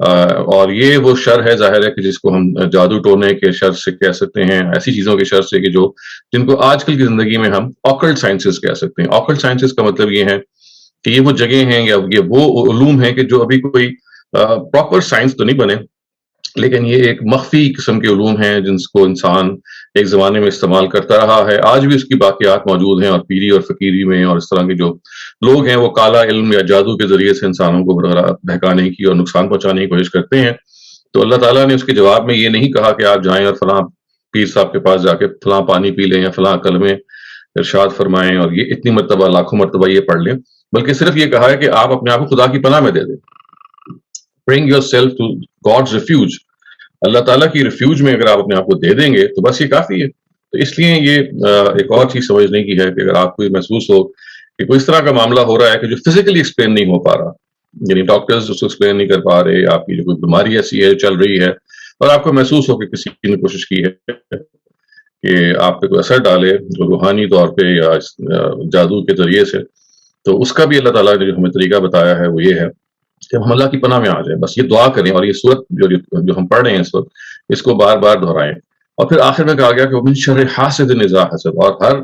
اور یہ وہ شر ہے ظاہر ہے کہ جس کو ہم جادو ٹونے کے شر سے کہہ سکتے ہیں، ایسی چیزوں کے شر سے کہ جن کو آج کل کی زندگی میں ہم آکلٹ سائنسز کہہ سکتے ہیں۔ آکلٹ سائنسز کا مطلب یہ ہے کہ یہ وہ جگہ ہیں یا یہ وہ علوم ہیں کہ جو ابھی کوئی پراپر سائنس تو نہیں بنے، لیکن یہ ایک مخفی قسم کے علوم ہیں جن کو انسان ایک زمانے میں استعمال کرتا رہا ہے، آج بھی اس کی باقیات موجود ہیں، اور پیری اور فقیری میں اور اس طرح کے جو لوگ ہیں وہ کالا علم یا جادو کے ذریعے سے انسانوں کو بہکانے کی اور نقصان پہنچانے کی کوشش کرتے ہیں۔ تو اللہ تعالیٰ نے اس کے جواب میں یہ نہیں کہا کہ آپ جائیں اور فلاں پیر صاحب کے پاس جا کے فلاں پانی پی لیں یا فلاں کلمے ارشاد فرمائیں اور یہ اتنی مرتبہ لاکھوں مرتبہ یہ پڑھ لیں، بلکہ صرف یہ کہا ہے کہ آپ اپنے آپ کو خدا کی پناہ میں دے دیں۔ Bring yourself to God's refuge۔ اللہ تعالیٰ کی ریفیوج میں اگر آپ اپنے آپ کو دے دیں گے تو بس یہ کافی ہے۔ تو اس لیے یہ ایک اور چیز سمجھنے کی ہے کہ اگر آپ کو یہ محسوس ہو کہ کوئی اس طرح کا معاملہ ہو رہا ہے کہ جو فزیکلی ایکسپلین نہیں ہو پا رہا، یعنی ڈاکٹرز اس کو ایکسپلین نہیں کر پا رہے، آپ کی جو کوئی بیماری ایسی ہے چل رہی ہے اور آپ کو محسوس ہو کہ کسی نے کوشش کی ہے کہ آپ پہ کوئی اثر ڈالے روحانی طور پہ یا جادو کے ذریعے سے، تو اس کا بھی اللہ تعالیٰ نے جو ہمیں طریقہ بتایا ہے وہ یہ ہے کہ ہم اللہ کی پناہ میں آ جائیں، بس یہ دعا کریں اور یہ صورت جو ہم پڑھ رہے ہیں اس وقت اس کو بار بار دہرائیں۔ اور پھر آخر میں کہا گیا کہ وَمِن شَرِّ حَاسِدٍ إِذَا حَسَدَ، اور ہر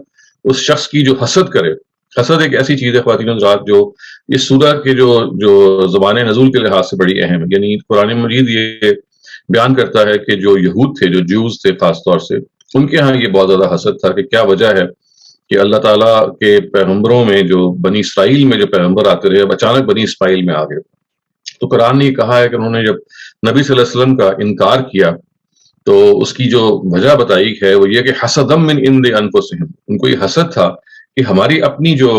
اس شخص کی جو حسد کرے۔ حسد ایک ایسی چیز ہے خواتین حضرات جو اس سورہ کے جو زبان نزول کے لحاظ سے بڑی اہم ہے، یعنی قرآن مجید یہ بیان کرتا ہے کہ جو یہود تھے، جو جوز تھے خاص طور سے، ان کے ہاں یہ بہت زیادہ حسد تھا کہ کیا وجہ ہے کہ اللہ تعالیٰ کے پیغمبروں میں جو بنی اسرائیل میں جو پیغمبر آتے رہے اب اچانک بنی اسرائیل میں آ گئے۔ تو قرآن نے یہ کہا ہے کہ انہوں نے جب نبی صلی اللہ علیہ وسلم کا انکار کیا تو اس کی جو وجہ بتائی ہے وہ یہ کہ حسدم من عند انفسہم، ان کو یہ حسد تھا کہ ہماری اپنی جو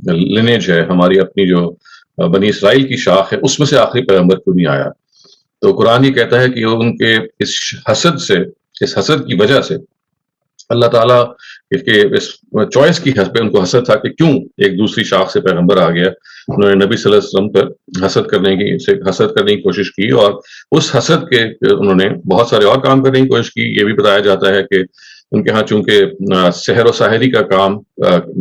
لینیج ہے، ہماری اپنی جو بنی اسرائیل کی شاخ ہے، اس میں سے آخری پیغمبر کیوں نہیں آیا۔ تو قرآن یہ کہتا ہے کہ ان کے اس حسد کی وجہ سے اللہ تعالیٰ کے اس چوائس کی حسب ان کو حسد تھا کہ کیوں ایک دوسری شاخ سے پیغمبر آ گیا۔ انہوں نے نبی صلی اللہ علیہ وسلم پر حسد کرنے کی کوشش کی، اور اس حسد کے انہوں نے بہت سارے اور کام کرنے کی کوشش کی۔ یہ بھی بتایا جاتا ہے کہ ان کے ہاں چونکہ سحر و ساحری کا کام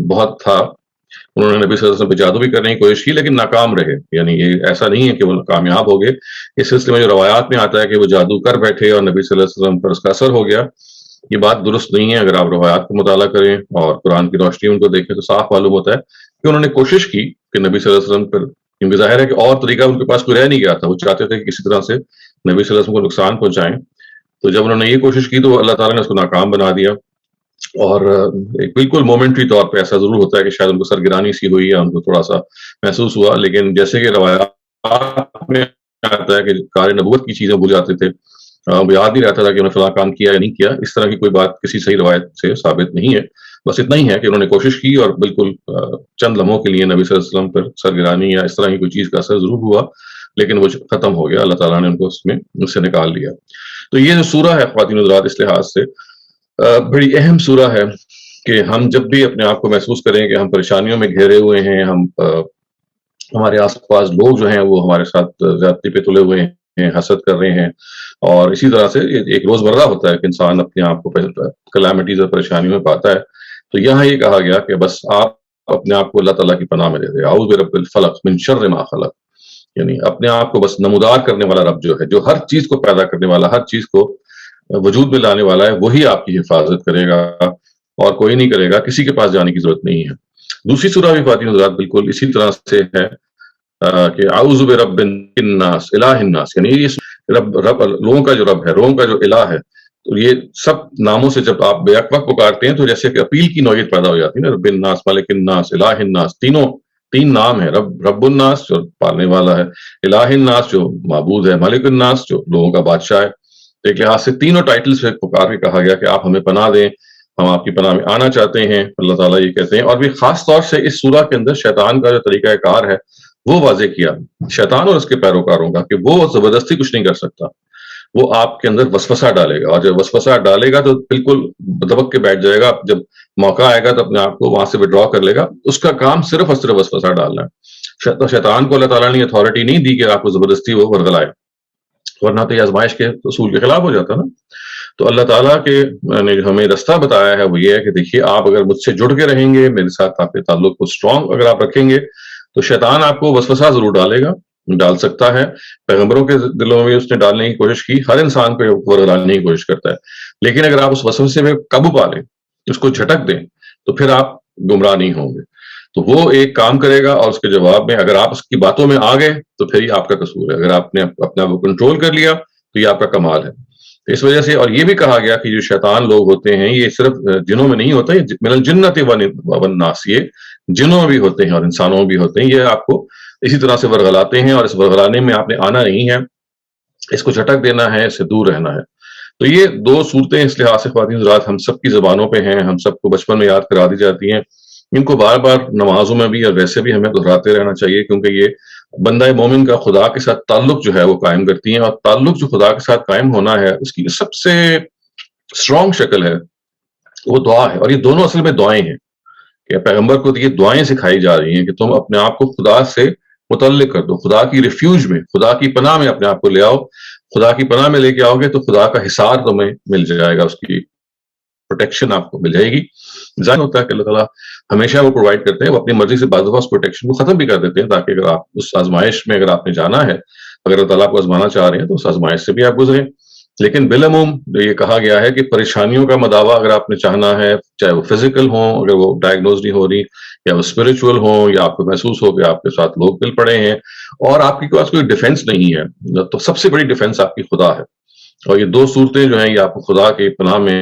بہت تھا، انہوں نے نبی صلی اللہ علیہ وسلم پہ جادو بھی کرنے کی کوشش کی لیکن ناکام رہے۔ یعنی یہ ایسا نہیں ہے کہ وہ کامیاب ہو گئے۔ اس سلسلے میں جو روایات میں آتا ہے کہ وہ جادو کر بیٹھے اور نبی صلی اللہ علیہ وسلم پر اس کا اثر ہو گیا، یہ بات درست نہیں ہے۔ اگر آپ روایات کو مطالعہ کریں اور قرآن کی روشنی ان کو دیکھیں تو صاف معلوم ہوتا ہے کہ انہوں نے کوشش کی کہ نبی صلی اللہ علیہ وسلم پر، کیونکہ ظاہر ہے کہ اور طریقہ ان کے پاس کوئی رہ نہیں گیا تھا، وہ چاہتے تھے کہ کسی طرح سے نبی صلی اللہ علیہ وسلم کو نقصان پہنچائیں۔ تو جب انہوں نے یہ کوشش کی تو اللہ تعالیٰ نے اس کو ناکام بنا دیا، اور ایک بالکل مومنٹری طور پہ ایسا ضرور ہوتا ہے کہ شاید ان کو سرگرانی سی ہوئی یا ان کو تھوڑا سا محسوس ہوا، لیکن جیسے کہ روایات میں آتا ہے کہ کار نبوت کی چیزیں بھول جاتے تھے، یاد نہیں رہتا تھا کہ انہوں نے فلاں کام کیا یا نہیں کیا۔ اس طرح کی کوئی بات کسی صحیح روایت سے ثابت نہیں ہے، بس اتنا ہی ہے کہ انہوں نے کوشش کی اور بالکل چند لمحوں کے لیے نبی صلی اللہ علیہ وسلم پر سرگرانی یا اس طرح کی کوئی چیز کا اثر ضرور ہوا، لیکن وہ ختم ہو گیا، اللہ تعالیٰ نے ان کو اس سے نکال لیا۔ تو یہ جو سورہ ہے خواتین حضرات اس لحاظ سے بڑی اہم سورہ ہے کہ ہم جب بھی اپنے آپ کو محسوس کریں کہ ہم پریشانیوں میں گھیرے ہوئے ہیں، ہمارے آس پاس لوگ جو ہیں وہ ہمارے ساتھ زیادتی پہ تلے ہوئے ہیں، حسد کر رہے ہیں، اور اسی طرح سے ایک روزمرہ ہوتا ہے کہ انسان اپنے آپ کو کلیمٹیز اور پریشانیوں میں پاتا ہے، تو یہاں یہ کہا گیا کہ بس آپ اپنے آپ کو اللہ تعالیٰ کی پناہ میں دے دیں۔ اعوذ برب الفلق من شر ما خلق، یعنی اپنے آپ کو بس نمودار کرنے والا رب جو ہے، جو ہر چیز کو پیدا کرنے والا، ہر چیز کو وجود میں لانے والا ہے، وہی آپ کی حفاظت کرے گا اور کوئی نہیں کرے گا، کسی کے پاس جانے کی ضرورت نہیں ہے۔ دوسری سورہ بھی خواتین حضرات بالکل اسی طرح سے ہے کہ اعوذ برب الناس الہ الناس، یعنی یہ رب لوگوں کا جو رب ہے، لوگوں کا جو الہ ہے، تو یہ سب ناموں سے جب آپ بیک وقت پکارتے ہیں تو جیسے کہ اپیل کی نوعیت پیدا ہو جاتی ہے نا، رب الناس، ملک الناس، الہ الناس، تین نام ہیں، رب الناس جو پالنے والا ہے، الہ الناس جو معبود ہے، ملک الناس جو لوگوں کا بادشاہ ہے۔ تو ایک لحاظ سے تینوں ٹائٹل سے پکار کے کہا گیا کہ آپ ہمیں پناہ دیں، ہم آپ کی پناہ میں آنا چاہتے ہیں، اللہ تعالیٰ یہ کہتے ہیں۔ اور بھی خاص طور سے اس سورہ کے اندر شیطان کا جو طریقہ کار ہے وہ واضح کیا، شیطان اور اس کے پیروکاروں کا، کہ وہ زبردستی کچھ نہیں کر سکتا، وہ آپ کے اندر وسوسہ ڈالے گا، اور جب وسوسہ ڈالے گا تو بالکل دبک کے بیٹھ جائے گا، جب موقع آئے گا تو اپنے آپ کو وہاں سے وڈرا کر لے گا، اس کا کام صرف اور صرف وسوسہ ڈالنا ہے۔ شیطان کو اللہ تعالیٰ نے اتھارٹی نہیں دی کہ آپ کو زبردستی وہ ورغلائے، ورنہ تو یہ آزمائش کے اصول کے خلاف ہو جاتا نا۔ تو اللہ تعالیٰ نے جو ہمیں رستہ بتایا ہے وہ یہ ہے کہ دیکھیے، آپ اگر مجھ سے جڑ کے رہیں گے، میرے ساتھ آپ کے تعلق کو اسٹرانگ اگر آپ رکھیں گے تو شیطان آپ کو وسوسہ ضرور ڈالے گا، ڈال سکتا ہے. پیغمبروں کے دلوں میں اس نے ڈالنے کی کوشش کی, ہر انسان پہ ڈالنے کی کوشش کرتا ہے, لیکن اگر آپ اس وسوسے پہ قابو پا لیں, اس کو جھٹک دیں, تو پھر آپ گمراہ نہیں ہوں گے. تو وہ ایک کام کرے گا, اور اس کے جواب میں اگر آپ اس کی باتوں میں آ گئے تو پھر یہ آپ کا قصور ہے. اگر آپ نے اپنا وہ کنٹرول کر لیا تو یہ آپ کا کمال ہے. اس وجہ سے, اور یہ بھی کہا گیا کہ جو شیطان لوگ ہوتے ہیں یہ صرف جنوں میں نہیں ہوتے, من الجنۃ والناس, یہ جنوں میں بھی ہوتے ہیں اور انسانوں میں بھی ہوتے ہیں. یہ آپ کو اسی طرح سے ورغلاتے ہیں, اور اس ورغلانے میں آپ نے آنا نہیں ہے, اس کو جھٹک دینا ہے, اس سے دور رہنا ہے. تو یہ دو صورتیں اس لحاظ سے خواتین حضرات ہم سب کی زبانوں پہ ہیں, ہم سب کو بچپن میں یاد کرا دی جاتی ہیں. ان کو بار بار نمازوں میں بھی اور ویسے بھی ہمیں دہراتے رہنا چاہیے, کیونکہ یہ بندہ مومن کا خدا کے ساتھ تعلق جو ہے وہ قائم کرتی ہیں, اور تعلق جو خدا کے ساتھ قائم ہونا ہے اس کی سب سے اسٹرانگ شکل ہے وہ دعا ہے. اور یہ دونوں اصل میں دعائیں ہیں کہ پیغمبر کو یہ دعائیں سکھائی جا رہی ہیں کہ تم اپنے آپ کو خدا سے متعلق کر دو, خدا کی ریفیوج میں, خدا کی پناہ میں اپنے آپ کو لے آؤ. خدا کی پناہ میں لے کے آؤ گے تو خدا کا حصار تمہیں مل جائے گا, اس کی پروٹیکشن آپ کو مل جائے گی. ظاہر ہوتا ہے کہ اللہ تعالیٰ ہمیشہ وہ پرووائڈ کرتے ہیں, وہ اپنی مرضی سے بعض دفعہ اس پروٹیکشن کو ختم بھی کر دیتے ہیں, تاکہ اگر آپ اس آزمائش میں اگر آپ نے جانا ہے, اگر اللہ تعالیٰ کو آزمانا چاہ رہے ہیں تو اس آزمائش سے بھی آپ گزریں. لیکن بالعموم یہ کہا گیا ہے کہ پریشانیوں کا مداوع اگر آپ نے چاہنا ہے, چاہے وہ فزیکل ہوں, اگر وہ ڈائگنوز نہیں ہو رہی, یا وہ اسپرچل ہوں, یا آپ کو محسوس ہو کہ آپ کے ساتھ لوگ مل پڑے ہیں اور آپ کے پاس کوئی ڈیفینس نہیں ہے, تو سب سے بڑی ڈیفینس آپ کی خدا ہے. اور یہ دو صورتیں جو ہیں یہ آپ کو خدا کے پناہ میں,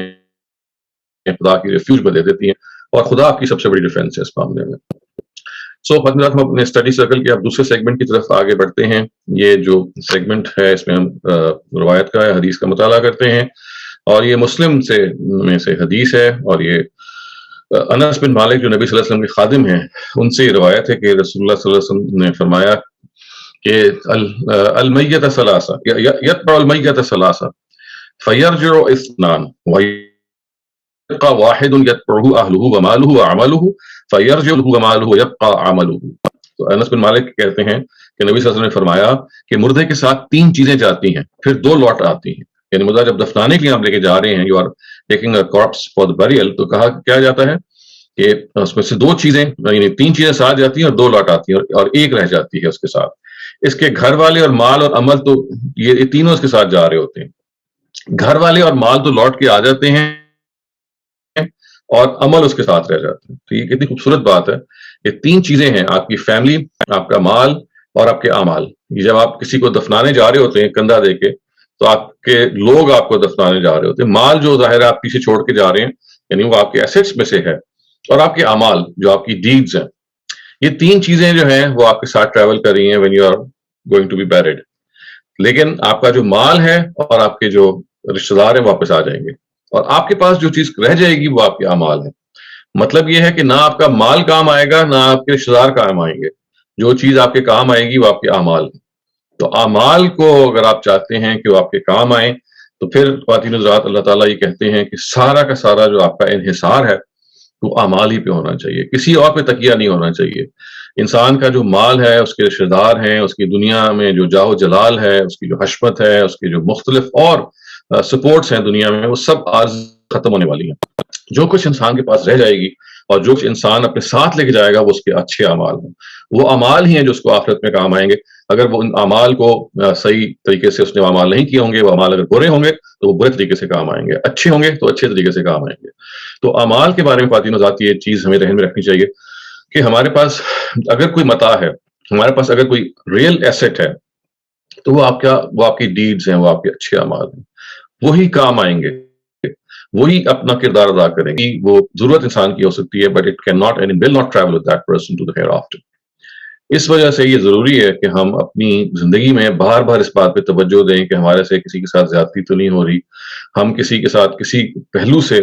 خدا کی ریفیوج میں دے دیتی ہیں, اور خدا آپ کی سب سے بڑی ڈیفینس ہے اس معاملے میں. سو ہم اپنے اسٹڈی سرکل کے اب دوسرے سیگمنٹ کی طرف آگے بڑھتے ہیں. یہ جو سیگمنٹ ہے اس میں ہم روایت کا حدیث کا مطالعہ کرتے ہیں, اور یہ مسلم میں سے حدیث ہے, اور یہ انس بن مالک جو نبی صلی اللہ علیہ وسلم کے خادم ہیں ان سے یہ روایت ہے کہ رسول اللہ صلی اللہ علیہ وسلم نے فرمایا کہ المیت ثلاثہ یتبع المیت ثلاثہ فیرجع اثنان ویبقى واحد یتبعہ اہلہ ومالہ وعملہ فیرجع ومالہ ویبقى عملہ. تو انس بن مالک کہتے ہیں کہ نبی صلی اللہ علیہ وسلم نے فرمایا کہ مردے کے ساتھ تین چیزیں جاتی ہیں, پھر دو لوٹ آتی ہیں. یعنی مردہ جب دفنانے کے لیے آپ لے کے جا رہے ہیں, you are taking a corpse for the burial, تو کہا کیا جاتا ہے کہ اس میں سے دو چیزیں, یعنی تین چیزیں ساتھ جاتی ہیں اور دو لوٹ آتی ہیں, اور ایک رہ جاتی ہے اس کے ساتھ. اس کے گھر والے اور مال اور عمل, تو یہ تینوں اس کے ساتھ جا رہے ہوتے ہیں. گھر والے اور مال تو لوٹ کے آ جاتے ہیں اور عمل اس کے ساتھ رہ جاتے ہیں. تو یہ کتنی خوبصورت بات ہے. یہ تین چیزیں ہیں, آپ کی فیملی, آپ کا مال اور آپ کے اعمال. یہ جب آپ کسی کو دفنانے جا رہے ہوتے ہیں کندھا دے کے, تو آپ کے لوگ آپ کو دفنانے جا رہے ہوتے ہیں. مال جو ظاہر ہے آپ پیچھے چھوڑ کے جا رہے ہیں, یعنی وہ آپ کے ایسیٹس میں سے ہے, اور آپ کے اعمال جو آپ کی ڈیڈز ہیں. یہ تین چیزیں جو ہیں وہ آپ کے ساتھ ٹریول کر رہی ہیں when you are going to be buried. لیکن آپ کا جو مال ہے اور آپ کے جو رشتہ دار ہیں واپس آ جائیں گے, اور آپ کے پاس جو چیز رہ جائے گی وہ آپ کے اعمال ہے. مطلب یہ ہے کہ نہ آپ کا مال کام آئے گا, نہ آپ کے رشتہ دار کام آئیں گے. جو چیز آپ کے کام آئے گی وہ آپ کے اعمال ہے. تو اعمال کو اگر آپ چاہتے ہیں کہ وہ آپ کے کام آئیں, تو پھر خواتین حضرات اللہ تعالیٰ یہ کہتے ہیں کہ سارا کا سارا جو آپ کا انحصار ہے وہ اعمال ہی پہ ہونا چاہیے, کسی اور پہ تکیہ نہیں ہونا چاہیے. انسان کا جو مال ہے, اس کے رشتہ دار ہیں, اس کی دنیا میں جو جاہ و جلال ہے, اس کی جو حشمت ہے, اس کی جو مختلف اور سپورٹس ہیں دنیا میں, وہ سب آج ختم ہونے والی ہیں. جو کچھ انسان کے پاس رہ جائے گی اور جو کچھ انسان اپنے ساتھ لے کے جائے گا وہ اس کے اچھے اعمال ہیں. وہ اعمال ہی ہیں جو اس کو آخرت میں کام آئیں گے. اگر وہ ان اعمال کو صحیح طریقے سے اس نے اعمال نہیں کیے ہوں گے, وہ اعمال اگر برے ہوں گے تو وہ برے طریقے سے کام آئیں گے, اچھے ہوں گے تو اچھے طریقے سے کام آئیں گے. تو اعمال کے بارے میں خواتین حضرات یہ چیز ہمیں ذہن میں رکھنی چاہیے کہ ہمارے پاس اگر کوئی متاع ہے, ہمارے پاس اگر کوئی ریئل ایسٹ ہے, تو وہ آپ کی ڈیڈز ہیں, وہ آپ کے اچھے اعمال ہیں, وہی کام آئیں گے, وہی اپنا کردار ادا کریں گی. وہ ضرورت انسان کی ہو سکتی ہے, but it can not and will not travel with that person to the hereafter. اس وجہ سے یہ ضروری ہے کہ ہم اپنی زندگی میں بار بار اس بات پہ توجہ دیں کہ ہمارے سے کسی کے ساتھ زیادتی تو نہیں ہو رہی, ہم کسی کے ساتھ کسی پہلو سے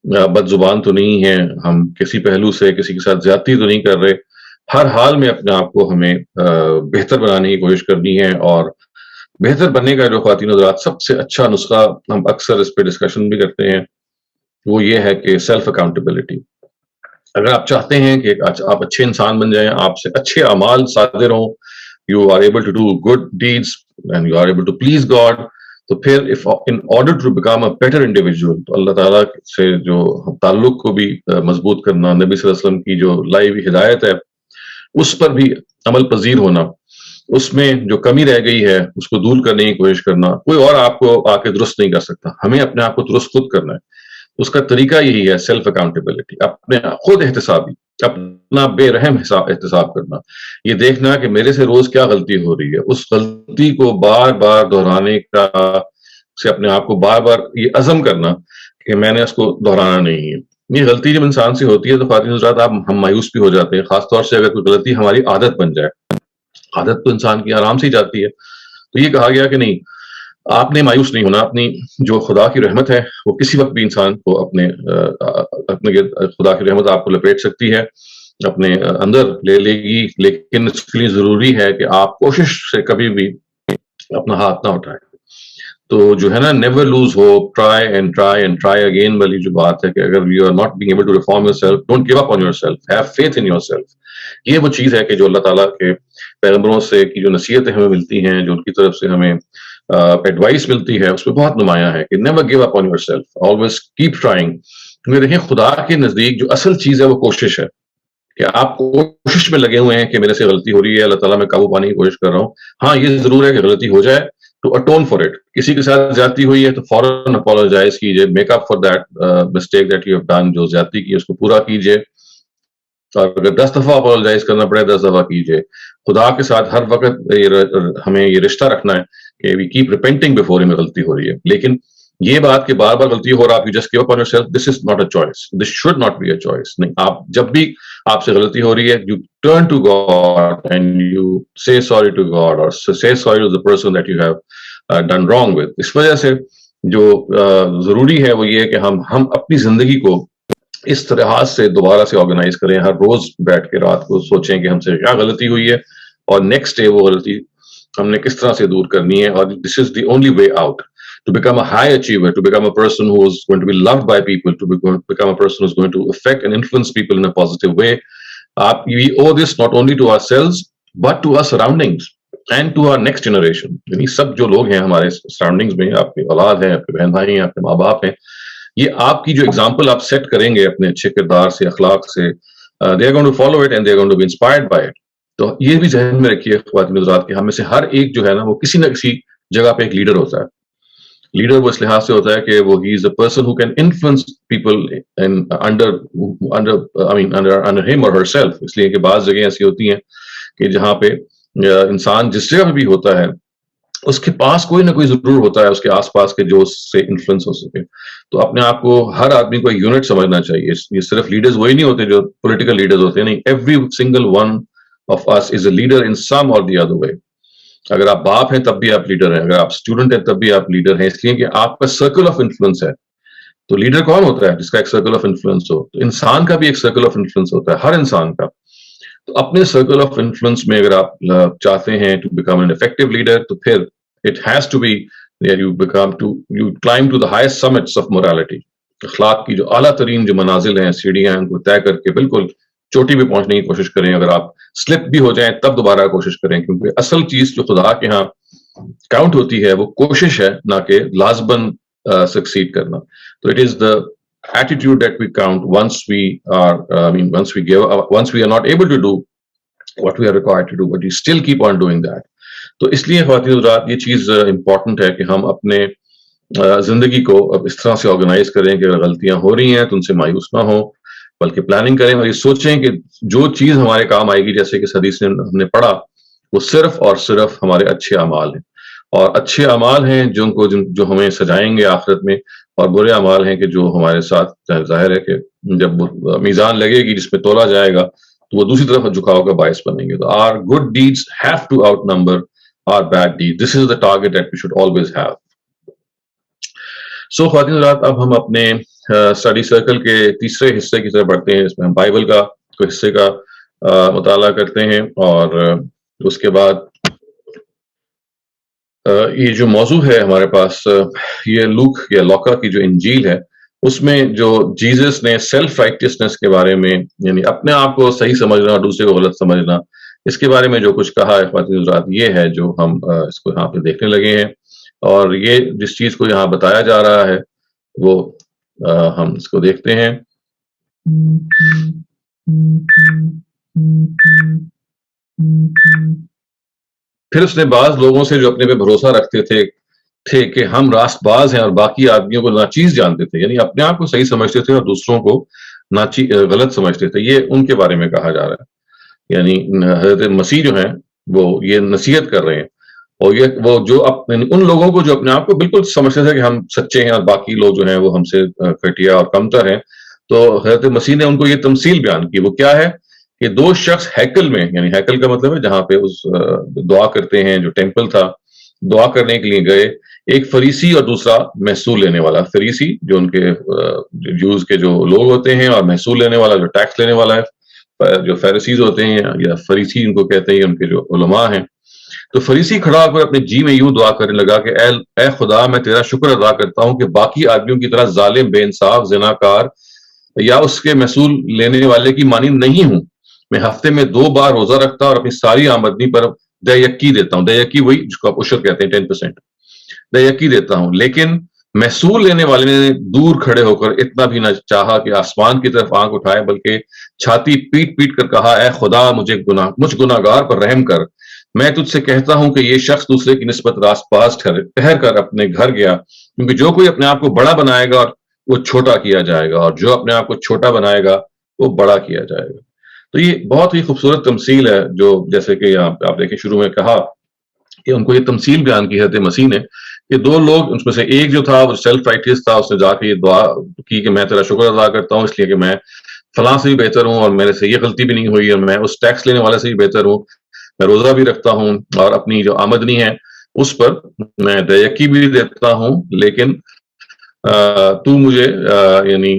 بد زبان تو نہیں ہیں, ہم کسی پہلو سے کسی کے ساتھ زیادتی تو نہیں کر رہے. ہر حال میں اپنے آپ کو ہمیں بہتر بنانے کی کوشش کرنی ہے, اور بہتر بننے کا جو خواتین حضرات سب سے اچھا نسخہ, ہم اکثر اس پہ ڈسکشن بھی کرتے ہیں, وہ یہ ہے کہ سیلف اکاؤنٹیبلٹی. اگر آپ چاہتے ہیں کہ آپ اچھے انسان بن جائیں, آپ سے اچھے اعمال صادر ہوں, you are able to do good deeds and you are able to please God, تو پھر in order to become a better individual, تو اللہ تعالیٰ سے جو تعلق کو بھی مضبوط کرنا, نبی صلی اللہ علیہ وسلم کی جو لائی ہوئی ہدایت ہے اس پر بھی عمل پذیر ہونا, اس میں جو کمی رہ گئی ہے اس کو دور کرنے کی کوشش کرنا. کوئی اور آپ کو آ کے درست نہیں کر سکتا, ہمیں اپنے آپ کو درست خود کرنا ہے. اس کا طریقہ یہی ہے, سیلف اکاؤنٹیبلٹی, اپنے خود احتسابی, اپنا بے رحم احتساب کرنا, یہ دیکھنا کہ میرے سے روز کیا غلطی ہو رہی ہے, اس غلطی کو بار بار دہرانے کا, سے اپنے آپ کو بار بار یہ عزم کرنا کہ میں نے اس کو دہرانا نہیں ہے. یہ غلطی جب انسان سے ہوتی ہے تو خواتین حضرات آپ ہم مایوس بھی ہو جاتے ہیں, خاص طور سے اگر کوئی غلطی ہماری عادت بن جائے. عادت تو انسان کی آرام سے ہی جاتی ہے. تو یہ کہا گیا کہ نہیں, آپ نے مایوس نہیں ہونا, اپنی جو خدا کی رحمت ہے وہ کسی وقت بھی انسان کو اپنے خدا کی رحمت آپ کو لپیٹ سکتی ہے, اپنے اندر لے لے گی, لیکن اس کے لیے ضروری ہے کہ آپ کوشش سے کبھی بھی اپنا ہاتھ نہ اٹھائیں. تو جو ہے نا, never lose hope, try and try again والی جو بات ہے کہ اگر you are not being able to reform yourself, don't give up on yourself, have faith in yourself. یہ وہ چیز ہے کہ جو اللہ تعالیٰ کے پیغمبروں سے کی جو نصیحتیں ہمیں ملتی ہیں, جو ان کی طرف سے ہمیں ایڈوائس ملتی ہے, اس میں بہت نمایاں ہے کہ never give up on your self, always keep trying. کیونکہ دیکھیں, خدا کے نزدیک جو اصل چیز ہے وہ کوشش ہے, کہ آپ کوشش میں لگے ہوئے ہیں کہ میرے سے غلطی ہو رہی ہے, اللہ تعالیٰ میں قابو پانے کی کوشش کر رہا ہوں. ہاں یہ ضرور ہے کہ غلطی ہو جائے تو اٹون فار اٹ, کسی کے ساتھ زیادتی ہوئی ہے تو فوراً اپولوجائز کیجیے, make up for that mistake that you have done, جو زیادتی کی اس کو پورا کیجیے, اور اگر 10 دفعہ اپولوجائز کرنا پڑے 10 دفعہ کیجیے. خدا کے ساتھ ہر وقت ہمیں یہ رشتہ رکھنا ہے کہ وی کیپ ریپینٹنگ بفور ہمیں غلطی ہو رہی ہے. لیکن یہ بات کہ بار بار غلطی ہو رہا, آپ just give up on yourself, this is not a choice, this should not be a choice. نہیں, آپ جب بھی آپ سے غلطی ہو رہی ہے, you turn to God and you say sorry to God, اور say sorry to the person that you have done wrong with. اس وجہ سے جو ضروری ہے وہ یہ ہے کہ ہم اپنی زندگی کو اس طرح سے دوبارہ سے آرگنائز کریں, ہر روز بیٹھ کے رات کو سوچیں کہ ہم سے کیا غلطی ہوئی ہے, اور نیکسٹ ڈے وہ غلطی ہم نے کس طرح سے دور کرنی ہے. اور this is the only way out to become a high achiever, to become a person who is going to be loved by people, to become a person who is going to affect and influence people in a positive way. We owe this not only to ourselves but to our surroundings and to our next generation. یعنی سب جو لوگ ہیں ہمارے surroundings میں, آپ کی اولاد ہیں, آپ کے بہن بھائی ہیں, آپ کے ماں باپ ہیں, یہ آپ کی جو ایگزامپل آپ سیٹ کریں گے اپنے اچھے کردار سے, اخلاق سے, they are going to follow it and they are going to be inspired by it. تو یہ بھی ذہن میں رکھیے خواتین حضرات کہ ہم میں سے ہر ایک جو ہے نا وہ کسی نہ کسی جگہ پہ ایک لیڈر ہوتا ہے. لیڈر وہ اس لحاظ سے ہوتا ہے کہ وہ ہی is a person who can influence people under ہم اور ہر سیلف. اس لیے کہ بعض جگہیں ایسی ہوتی ہیں کہ جہاں پہ انسان جس جگہ پہ بھی ہوتا ہے اس کے پاس کوئی نہ کوئی ضرور ہوتا ہے اس کے آس پاس کے جو اس سے انفلوئنس ہو سکے. تو اپنے آپ کو, ہر آدمی کو ایک یونٹ سمجھنا چاہیے. یہ صرف لیڈرز وہی نہیں ہوتے جو پولیٹیکل لیڈرز ہوتے ہیں, نہیں, every single one of us is a leader in some اور دی ادر وے. اگر آپ باپ ہیں تب بھی آپ لیڈر ہیں, اگر آپ اسٹوڈنٹ ہیں تب بھی آپ لیڈر ہیں, اس لیے کہ آپ کا سرکل آف انفلوئنس ہے. تو لیڈر کون ہوتا ہے؟ جس کا ایک سرکل آف انفلوئنس ہو. تو انسان کا بھی ایک سرکل آف انفلوئنس ہوتا ہے, ہر انسان کا. تو اپنے سرکل آف انفلوئنس میں اگر آپ چاہتے ہیں to become an effective leader, تو پھر it has to be you climb to the highest summits of morality. اخلاق کی جو اعلیٰ ترین جو منازل ہیں, سیڑھیاں ہیں, ان کو طے کر کے بالکل چوٹی پہ پہنچنے کی کوشش کریں. اگر آپ سلپ بھی ہو جائیں تب دوبارہ کوشش کریں, کیونکہ اصل چیز جو خدا کے ہاں کاؤنٹ ہوتی ہے وہ کوشش ہے, نہ کہ لازماً سکسیڈ کرنا. تو it is the attitude that we count once we are not able to do what we are required to do, but we still keep on doing that. تو اس لیے خواتین حضرات یہ چیز امپورٹنٹ ہے کہ ہم اپنے زندگی کو اب اس طرح سے آرگنائز کریں کہ اگر غلطیاں ہو رہی ہیں تو ان سے مایوس نہ ہوں, بلکہ پلاننگ کریں اور یہ سوچیں کہ جو چیز ہمارے کام آئے گی, جیسے کہ اس حدیث میں ہم نے پڑھا, وہ صرف اور صرف ہمارے اچھے اعمال ہیں. اور اچھے اعمال ہیں جو ہمیں سجائیں گے آخرت میں, اور برے اعمال ہیں کہ جو ہمارے ساتھ, ظاہر ہے کہ جب میزان لگے گی جس میں تولا جائے گا تو وہ دوسری طرف جھکاؤ کا باعث بنیں گے. تو our good deeds have to outnumber our bad deeds. This is the target that we should always have. So خواتین حضرات, اب ہم اپنے اسٹڈی سرکل کے تیسرے حصے کی طرف بڑھتے ہیں. اس میں ہم بائبل کا کوئی حصے کا مطالعہ کرتے ہیں, اور اس کے بعد یہ جو موضوع ہے ہمارے پاس, یہ لوک یا لوکا کی جو انجیل ہے, اس میں جو جیزس نے سیلف رائٹسنس کے بارے میں, یعنی اپنے آپ کو صحیح سمجھنا اور دوسرے کو غلط سمجھنا, اس کے بارے میں جو کچھ کہا ہے خواتین حضرات, یہ ہے جو ہم اس کو یہاں پہ دیکھنے لگے ہیں. اور یہ جس چیز کو یہاں بتایا جا رہا ہے وہ ہم اس کو دیکھتے ہیں. پھر اس نے بعض لوگوں سے جو اپنے پہ بھروسہ رکھتے تھے کہ ہم راست باز ہیں اور باقی آدمیوں کو ناچیز جانتے تھے، یعنی اپنے آپ کو صحیح سمجھتے تھے اور دوسروں کو غلط سمجھتے تھے، یہ ان کے بارے میں کہا جا رہا ہے. یعنی حضرت مسیح جو ہیں وہ یہ نصیحت کر رہے ہیں، اور یہ وہ جو ان لوگوں کو جو اپنے آپ کو بالکل سمجھتے تھے کہ ہم سچے ہیں اور باقی لوگ جو ہیں وہ ہم سے گھٹیا اور کمتر ہیں، تو حضرت مسیح نے ان کو یہ تمثیل بیان کی. وہ کیا ہے کہ دو شخص ہیکل میں، یعنی ہیکل کا مطلب ہے جہاں پہ اس دعا کرتے ہیں، جو ٹیمپل تھا، دعا کرنے کے لیے گئے. ایک فریسی اور دوسرا محصول لینے والا. فریسی جو ان کے جوز کے جو لوگ ہوتے ہیں، اور محصول لینے والا جو ٹیکس لینے والا ہے، جو فیریسیز ہوتے ہیں یا فریسی ان کو کہتے ہیں، ان کے جو علماء ہیں. تو فریسی کھڑا ہو کر اپنے جی میں یوں دعا کرنے لگا کہ اے خدا، میں تیرا شکر ادا کرتا ہوں کہ باقی آدمیوں کی طرح ظالم، بے انصاف، زناکار یا اس کے محصول لینے والے کی مانند نہیں ہوں. میں ہفتے میں 2 بار روزہ رکھتا ہوں اور اپنی ساری آمدنی پر دیکی دیتا ہوں. دیکی وہی جس کو آپ عشر کہتے ہیں، 10% دیکی دیتا ہوں. لیکن محصول لینے والے نے دور کھڑے ہو کر اتنا بھی نہ چاہا کہ آسمان کی طرف آنکھ اٹھائے، بلکہ چھاتی پیٹ پیٹ کر کہا، اے خدا، مجھ گناہگار پر رحم کر. میں تجھ سے کہتا ہوں کہ یہ شخص دوسرے کی نسبت راست باز ٹھہر کر اپنے گھر گیا، کیونکہ جو کوئی اپنے آپ کو بڑا بنائے گا وہ چھوٹا کیا جائے گا، اور جو اپنے آپ کو چھوٹا بنائے گا وہ بڑا کیا جائے گا. تو یہ بہت ہی خوبصورت تمثیل ہے، جو جیسے کہ آپ دیکھیں شروع میں کہا کہ ان کو یہ تمثیل بیان کی حضرت مسیح نے کہ دو لوگ، اس میں سے ایک جو تھا وہ سیلف رائٹیس تھا، اس نے جا کے یہ دعا کی کہ میں تیرا شکر ادا کرتا ہوں اس لیے کہ میں فلاں سے بھی بہتر ہوں، اور میرے سے یہ غلطی بھی نہیں ہوئی، اور میں اس ٹیکس لینے والے سے بھی بہتر ہوں، میں روزہ بھی رکھتا ہوں، اور اپنی جو آمدنی ہے اس پر میں دیکی بھی دیتا ہوں. لیکن تو مجھے یعنی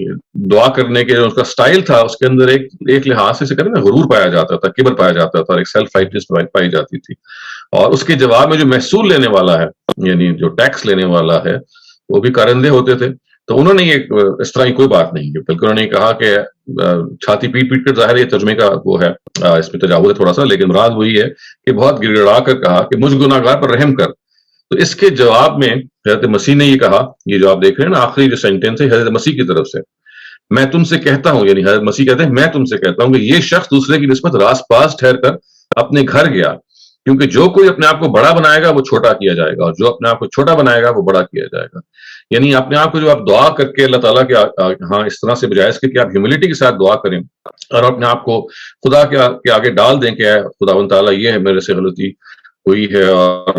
دعا کرنے کے جو اس کا سٹائل تھا، اس کے اندر ایک لحاظ سے کہتے ہیں نا، غرور پایا جاتا تھا، کبر پایا جاتا تھا، اور ایک سیلف رائٹنس پائی جاتی تھی. اور اس کے جواب میں جو محصول لینے والا ہے، یعنی جو ٹیکس لینے والا ہے، وہ بھی کارندے ہوتے تھے. تو انہوں نے یہ اس طرح کی کوئی بات نہیں کی، بلکہ انہوں نے کہا کہ چھاتی پیٹ پیٹ کر، ظاہر یہ ترجمے کا وہ ہے، اس میں تجاوز ہے تھوڑا سا، لیکن مراد وہی ہے کہ بہت گڑ گڑا کر کہا کہ مجھ گناہگار پر رحم کر. تو اس کے جواب میں حضرت مسیح نے یہ کہا، یہ جو آپ دیکھ رہے ہیں نا آخری جو سینٹینس ہے حضرت مسیح کی طرف سے، میں تم سے کہتا ہوں، یعنی حضرت مسیح کہتے ہیں میں تم سے کہتا ہوں کہ یہ شخص دوسرے کی نسبت راست باز ٹھہر کر اپنے گھر گیا، کیونکہ جو کوئی اپنے آپ کو بڑا بنائے گا وہ چھوٹا کیا جائے گا، اور جو اپنے آپ کو چھوٹا بنائے گا وہ بڑا کیا جائے گا. یعنی اپنے آپ کو جو آپ دعا کر کے اللہ تعالیٰ کے ہاں اس طرح سے بجائے اس کے کہ آپ ہیوملٹی کے ساتھ دعا کریں اور اپنے آپ کو خدا کے آگے ڈال دیں کہ خداوند تعالیٰ یہ ہے، میرے سے غلطی ہوئی ہے اور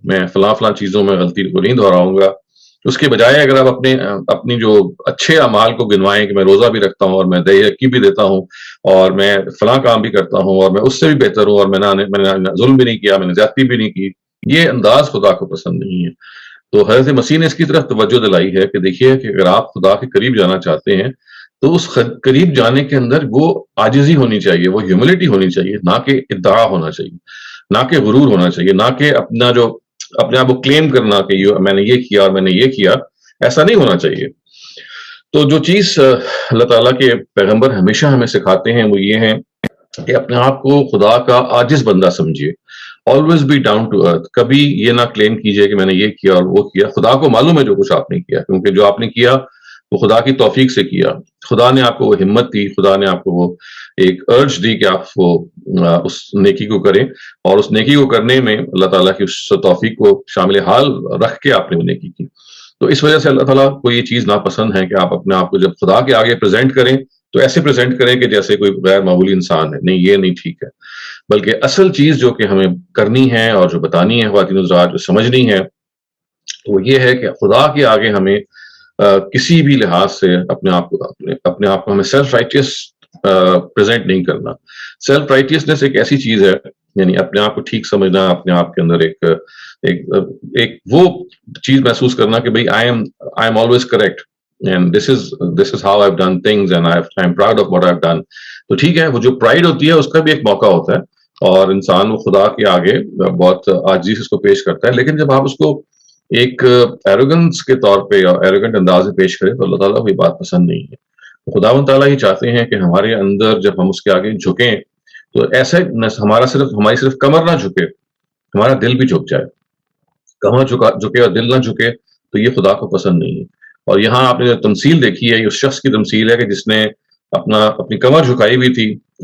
میں فلاں فلاں چیزوں میں غلطی کو نہیں دہراؤں گا. اس کے بجائے اگر آپ اپنی جو اچھے اعمال کو گنوائیں کہ میں روزہ بھی رکھتا ہوں، اور میں دیکی بھی دیتا ہوں، اور میں فلاں کام بھی کرتا ہوں، اور میں اس سے بھی بہتر ہوں، اور میں نے ظلم بھی نہیں کیا، میں نے زیادتی بھی نہیں کی، یہ انداز خدا کو پسند نہیں ہے. تو حضرت مسیح نے اس کی طرف توجہ دلائی ہے کہ دیکھیے کہ اگر آپ خدا کے قریب جانا چاہتے ہیں تو اس قریب جانے کے اندر وہ عاجزی ہونی چاہیے، وہ ہیوملٹی ہونی چاہیے، نہ کہ ادعا ہونا چاہیے، نہ کہ غرور ہونا چاہیے، نہ کہ اپنے آپ کو کلیم کرنا کہ میں نے یہ کیا اور میں نے یہ کیا. ایسا نہیں ہونا چاہیے. تو جو چیز اللہ تعالیٰ کے پیغمبر ہمیشہ ہمیں سکھاتے ہیں وہ یہ ہے کہ اپنے آپ کو خدا کا عاجز بندہ سمجھیے. Always be down to earth. کبھی یہ نہ کلیم کیجئے کہ میں نے یہ کیا اور وہ کیا. خدا کو معلوم ہے جو کچھ آپ نے کیا، کیونکہ جو آپ نے کیا وہ خدا کی توفیق سے کیا. خدا نے آپ کو وہ ہمت دی، خدا نے آپ کو وہ ایک ارج دی کہ آپ وہ اس نیکی کو کریں، اور اس نیکی کو کرنے میں اللہ تعالیٰ کی اس توفیق کو شامل حال رکھ کے آپ نے وہ نیکی کی. تو اس وجہ سے اللہ تعالیٰ کو یہ چیز ناپسند ہے کہ آپ اپنے آپ کو جب خدا کے آگے پریزنٹ کریں تو ایسے پریزنٹ کریں کہ جیسے کوئی غیر معمولی انسان ہے. نہیں، یہ نہیں ٹھیک ہے. بلکہ اصل چیز جو کہ ہمیں کرنی ہے اور جو بتانی ہے خواتین حضرات، جو سمجھنی ہے، وہ یہ ہے کہ خدا کے آگے ہمیں کسی بھی لحاظ سے اپنے آپ کو ہمیں سیلف رائٹیس پریزنٹ نہیں کرنا. سیلف رائٹیسنس ایک ایسی چیز ہے، یعنی اپنے آپ کو ٹھیک سمجھنا، اپنے آپ کے اندر ایک وہ چیز محسوس کرنا کہ بھئی I am always correct and this is how I've done things and I'm proud of what I've done. تو ٹھیک ہے، وہ جو پرائڈ ہوتی ہے اس کا بھی ایک موقع ہوتا ہے، اور انسان وہ خدا کے آگے بہت عاجزی سے اس کو پیش کرتا ہے. لیکن جب آپ اس کو ایک ایروگنس کے طور پہ یا ایروگنٹ انداز میں پیش کریں تو اللہ تعالیٰ کو یہ بات پسند نہیں ہے. خداوند تعالیٰ ہی چاہتے ہیں کہ ہمارے اندر جب ہم اس کے آگے جھکیں تو ایسے ہماری صرف کمر نہ جھکے، ہمارا دل بھی جھک جائے. کمر جھکے اور دل نہ جھکے تو یہ خدا کو پسند نہیں ہے. اور یہاں آپ نے جو تمثیل دیکھی ہے، یہ اس شخص کی تمثیل ہے کہ جس نے اپنی کمر جھکائی ہوئی تھی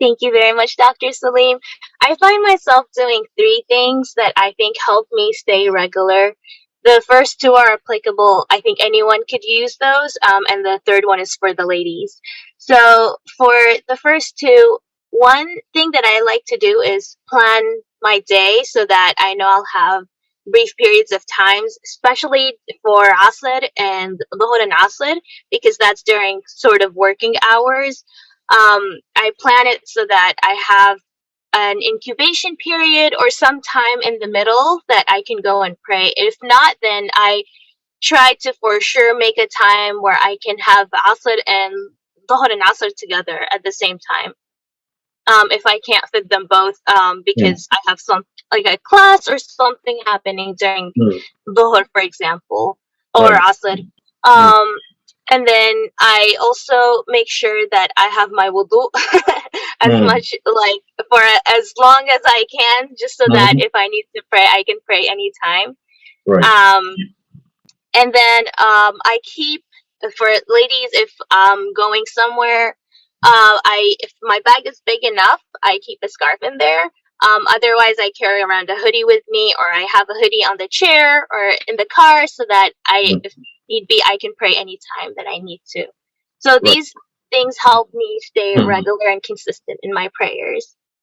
Thank you very much, Dr. Saleem. I find myself doing 3 things that I think help me stay regular. The first 2 are applicable. I think anyone could use those. And the third one is for the ladies. So for the first 2, one thing that I like to do is plan my day so that I know I'll have brief periods of times, especially for Asr and Dhuhr and Asr, because that's during sort of working hours. I plan it so that I have an incubation period or some time in the middle that I can go and pray. If not, then I try to for sure make a time where I can have Asr and Dhuhr and Asr together at the same time. If I can't fit them both, because I have some like a class or something happening during Dhuhr, for example, or Asr. And then I also make sure that I have my wudu as much, like for as long as I can, just so that if I need to pray, I can pray anytime. And then I keep, for ladies, if I'm going somewhere, if my bag is big enough, I keep a scarf in there. Otherwise, I carry around a hoodie with me, or I have a hoodie on the chair or in the car, so that if need be, I can pray anytime that I need to. So these things help me stay regular and consistent in my prayers.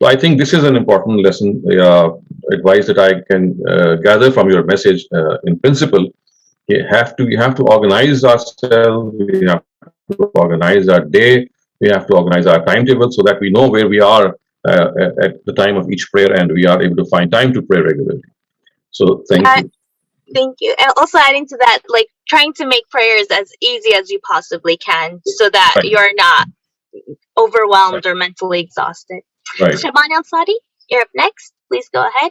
So I think this is an important lesson, advice that I can gather from your message in principle. We have to organize ourselves, we have to organize our day, we have to organize our timetable so that we know where we are at the time of each prayer, and we are able to find time to pray regularly. So thank you. Thank you. And also adding to that, like trying to make prayers as easy as you possibly can so that you're not overwhelmed or mentally exhausted. Right. Shabani Al-Sadi, you're up next. Please go ahead.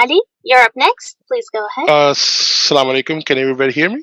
Ali, you're up next. Please go ahead. Assalamu alaikum. Can everybody hear me?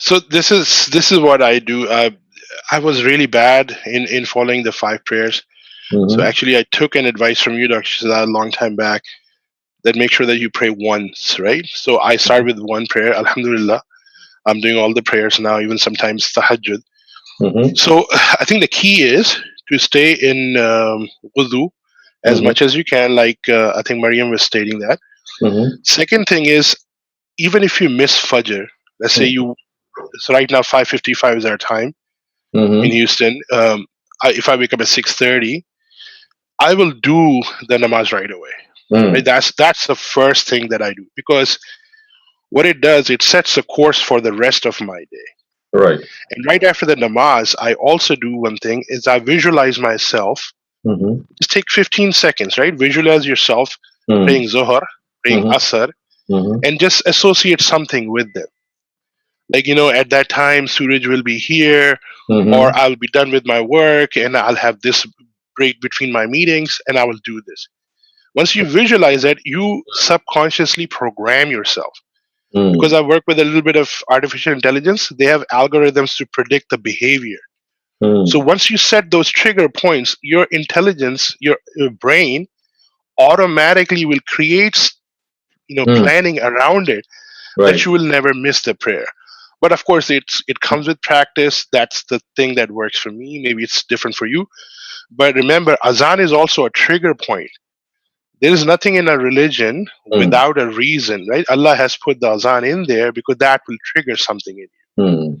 So this is what I do. I was really bad in following the 5 prayers. So actually, I took an advice from you, Dr. Shehzad, a long time back, that make sure that you pray once, right? So I start with one prayer. Alhamdulillah, I'm doing all the prayers now, even sometimes tahajjud. So I think the key is to stay in wudu as much as you can, like I think Maryam was stating that. Second thing is, even if you miss Fajr, let's say so right now 5:55 is our time in Houston. If I wake up at 6:30, I will do the namaz right away. Right? That's the first thing that I do, because what it does, it sets a course for the rest of my day. Right. And right after the namaz, I also do one thing, is I visualize myself. Just take 15 seconds, right? Visualize yourself praying Zohar, praying Asr, and just associate something with them. Like, at that time, Suraj will be here, or I'll be done with my work, and I'll have this break between my meetings, and I will do this. Once you visualize it, you subconsciously program yourself. Because I work with a little bit of artificial intelligence, they have algorithms to predict the behavior. So once you set those trigger points, your intelligence, your brain automatically will create, planning around it, that you will never miss the prayer. But of course, it comes with practice. That's the thing that works for me. Maybe it's different for you. But remember, azan is also a trigger point. There is nothing in a religion without a reason, right? Allah has put the azan in there because that will trigger something in you.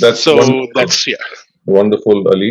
that's wonderful, Ali.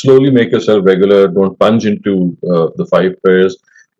slowly make yourself regular, don't plunge into the 5 prayers,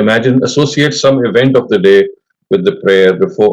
imagine, associate some event of the day with the prayer before,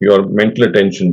your mental attention.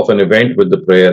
of an event with the prayer,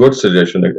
good suggestion,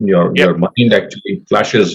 Your mind actually flashes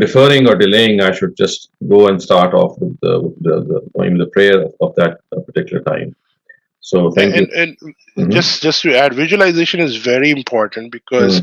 deferring or delaying, I should just go and start off with the prayer of that particular time. So thank you. And just to add, visualization is very important, because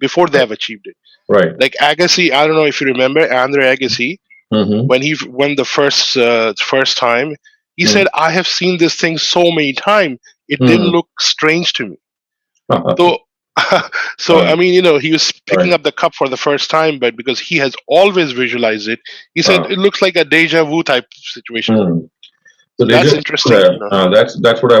before they have achieved it. Right. Like Agassi, I don't know if you remember Andre Agassi, when he won the first time, He said, I have seen this thing so many times, it didn't look strange to me. So I mean, he was picking up the cup for the first time, but because he has always visualized it, he said it looks like a deja vu type situation. So that's interesting. That's what I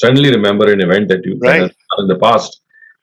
suddenly remember an event that you had done in the past,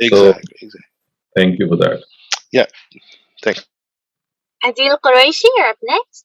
Exactly. Thank you for that. Yeah, thanks. Adil Quraishi, you're up next.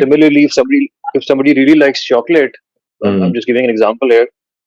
Similarly, if somebody really likes chocolate, I'm just giving an example here,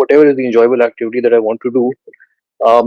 whatever is the enjoyable activity that I want to do,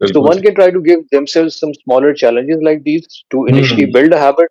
So one can try to give themselves some smaller challenges like these to initially build a habit.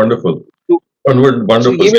Wonderful. Wonderful.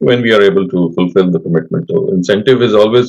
when we are able to fulfill the commitment. So incentive is always,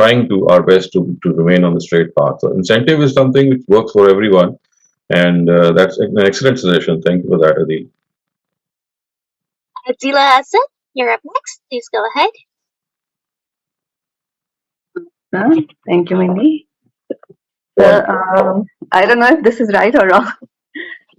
trying to our best to remain on the straight path. So incentive is something which works for everyone, and that's an excellent suggestion. Thank you for that, Adil. Adila Hassan, you're up next. Please go ahead. Thank you, Mindy. I don't know if this is right or wrong,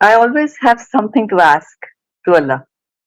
I always have something to ask to Allah.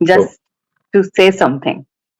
just to say something,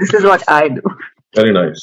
This is what I do. Very nice.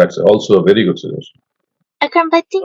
that's also a very good suggestion. Akram Bhatti.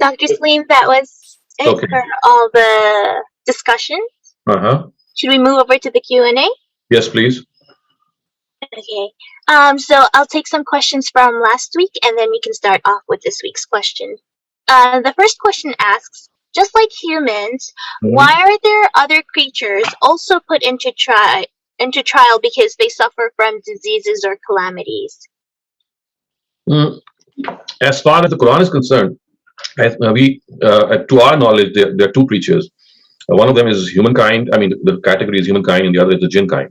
Dr. Saleem, that was it for all the discussion. Should we move over to the Q&A? Yes, please. Okay. So I'll take some questions from last week and then we can start off with this week's question. The first question asks, just like humans, why are there other creatures also put into trial because they suffer from diseases or calamities? As far as the Quran is concerned, to our knowledge, there are two creatures. One of them is humankind. I mean, the category is humankind, and the other is the jinn kind.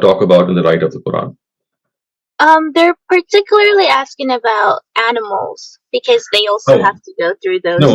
talk about in the light of the Quran. They're particularly asking about animals because they also have to go through those. No,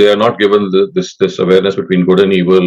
they are not given this awareness between good and evil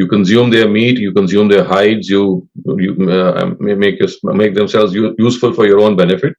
You consume their meat, you consume their hides, you make themselves useful for your own benefit.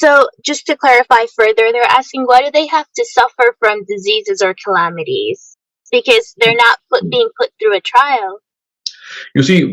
So just to clarify further, they're asking why do they have to suffer from diseases or calamities? Because they're not being put through a trial. You see,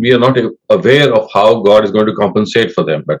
we are not aware of how God is going to compensate for them. But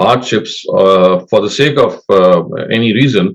hardships for the sake of any reason.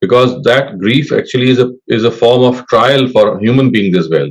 because that grief actually is a form of trial for human beings as well.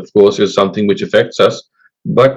of course is something which affects us, but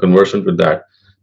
conversant with that.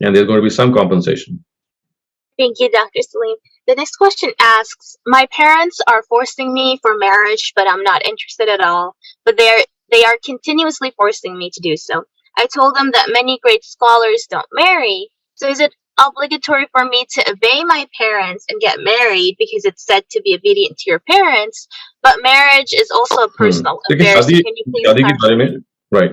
and there's going to be some compensation. Thank you, Dr. Saleem. The next question asks, my parents are forcing me for marriage, but I'm not interested at all. But they are continuously forcing me to do so. I told them that many great scholars don't marry. So is it obligatory for me to obey my parents and get married because it's said to be obedient to your parents? But marriage is also a personal affair. So can you please clarify? Right.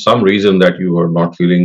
some reason that you are not feeling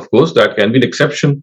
of course that can be an exception.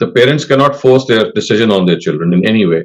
the parents cannot force their decision on their children in any way.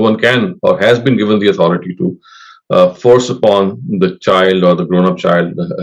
one can or has been given the authority to force upon the child or the grown-up child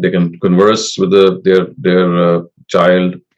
They can converse with their child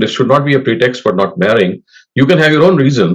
this should not be a pretext for not marrying. You can have your own reason.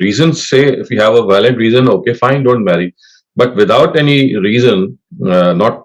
reasons say if you have a valid reason, okay, fine, don't marry. But without any reason, not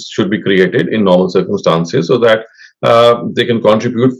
should be created in normal circumstances so that they can contribute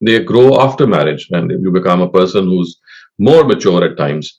They grow after marriage and you become a person who's more mature at times.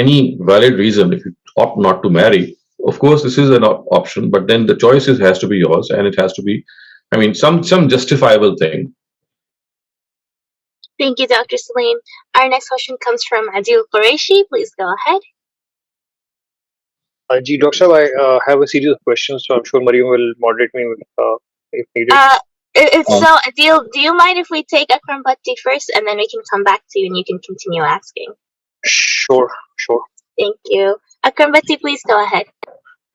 any valid reason if you opt not to marry, of course this is an option, but then the choice has to be yours and it has to be, I mean, some justifiable thing. Thank you, Dr. Saleem. Our next question comes from Adil Qureshi. Please go ahead. Ji, Dr. Sahab, I have a series of questions, so I'm sure Mariam will moderate me if needed. So, Adil, do you mind if we take Akram Bhatti first and then we can come back to you and you can continue asking? Sure. Thank you. Akram Bhatti, please go ahead.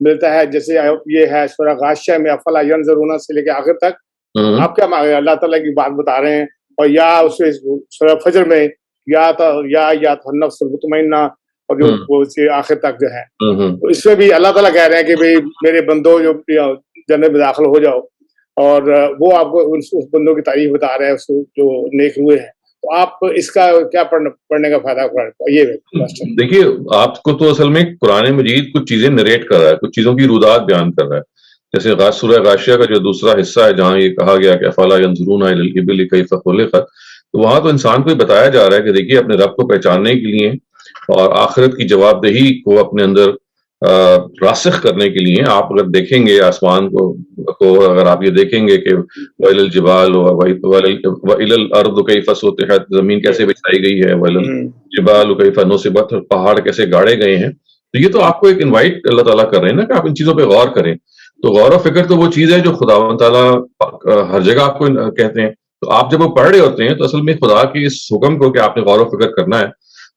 ملتا ہے. جیسے یہ ہے سورہ غاشیہ میں افلا ینظرون سے لے کے آخر تک آپ کیا مانگ رہے ہیں؟ اللہ تعالیٰ کی بات بتا رہے ہیں. اور یا اس سورہ فجر میں یا النفس المطمئنہ اور جو وہ آخر تک جو ہے, تو اس میں بھی اللہ تعالیٰ کہہ رہے ہیں کہ بھئی میرے بندوں جو جنت میں داخل ہو جاؤ, اور وہ آپ کو اس بندوں کی تعریف بتا رہے ہیں جو نیک ہوئے ہیں. تو آپ اس کا کیا پڑھنے کا فائدہ اٹھا رہے ہیں؟ یہ دیکھیے, آپ کو تو اصل میں قرآن مجید کچھ چیزیں نریٹ کر رہا ہے, کچھ چیزوں کی رودات بیان کر رہا ہے. جیسے سورہ غاشیہ کا جو دوسرا حصہ ہے جہاں یہ کہا گیا کہ افلا ینظرون الی الابل کیف خلقت, تو وہاں تو انسان کو بتایا جا رہا ہے کہ دیکھیے اپنے رب کو پہچاننے کے لیے اور آخرت کی جواب دہی کو اپنے اندر راسخ کرنے کے لیے آپ اگر دیکھیں گے آسمان کو اگر آپ یہ دیکھیں گے کہ وَإِلَى الْجِبَالُ وَإِلَى الْأَرْضُ كَيْفَ سُطِحَتْ, زمین کیسے بچھائی گئی ہے, وَإِلَى الْجِبَالُ كَيْفَ نُصِبَتْ, پہاڑ کیسے گاڑے گئے ہیں. تو یہ تو آپ کو ایک انوائٹ اللہ تعالیٰ کر رہے ہیں نا کہ آپ ان چیزوں پہ غور کریں. تو غور و فکر تو وہ چیز ہے جو خداوند تعالیٰ ہر جگہ آپ کو کہتے ہیں. تو آپ جب وہ پڑھ رہے ہوتے ہیں تو اصل میں خدا کے اس حکم کو کہ آپ نے غور و فکر کرنا ہے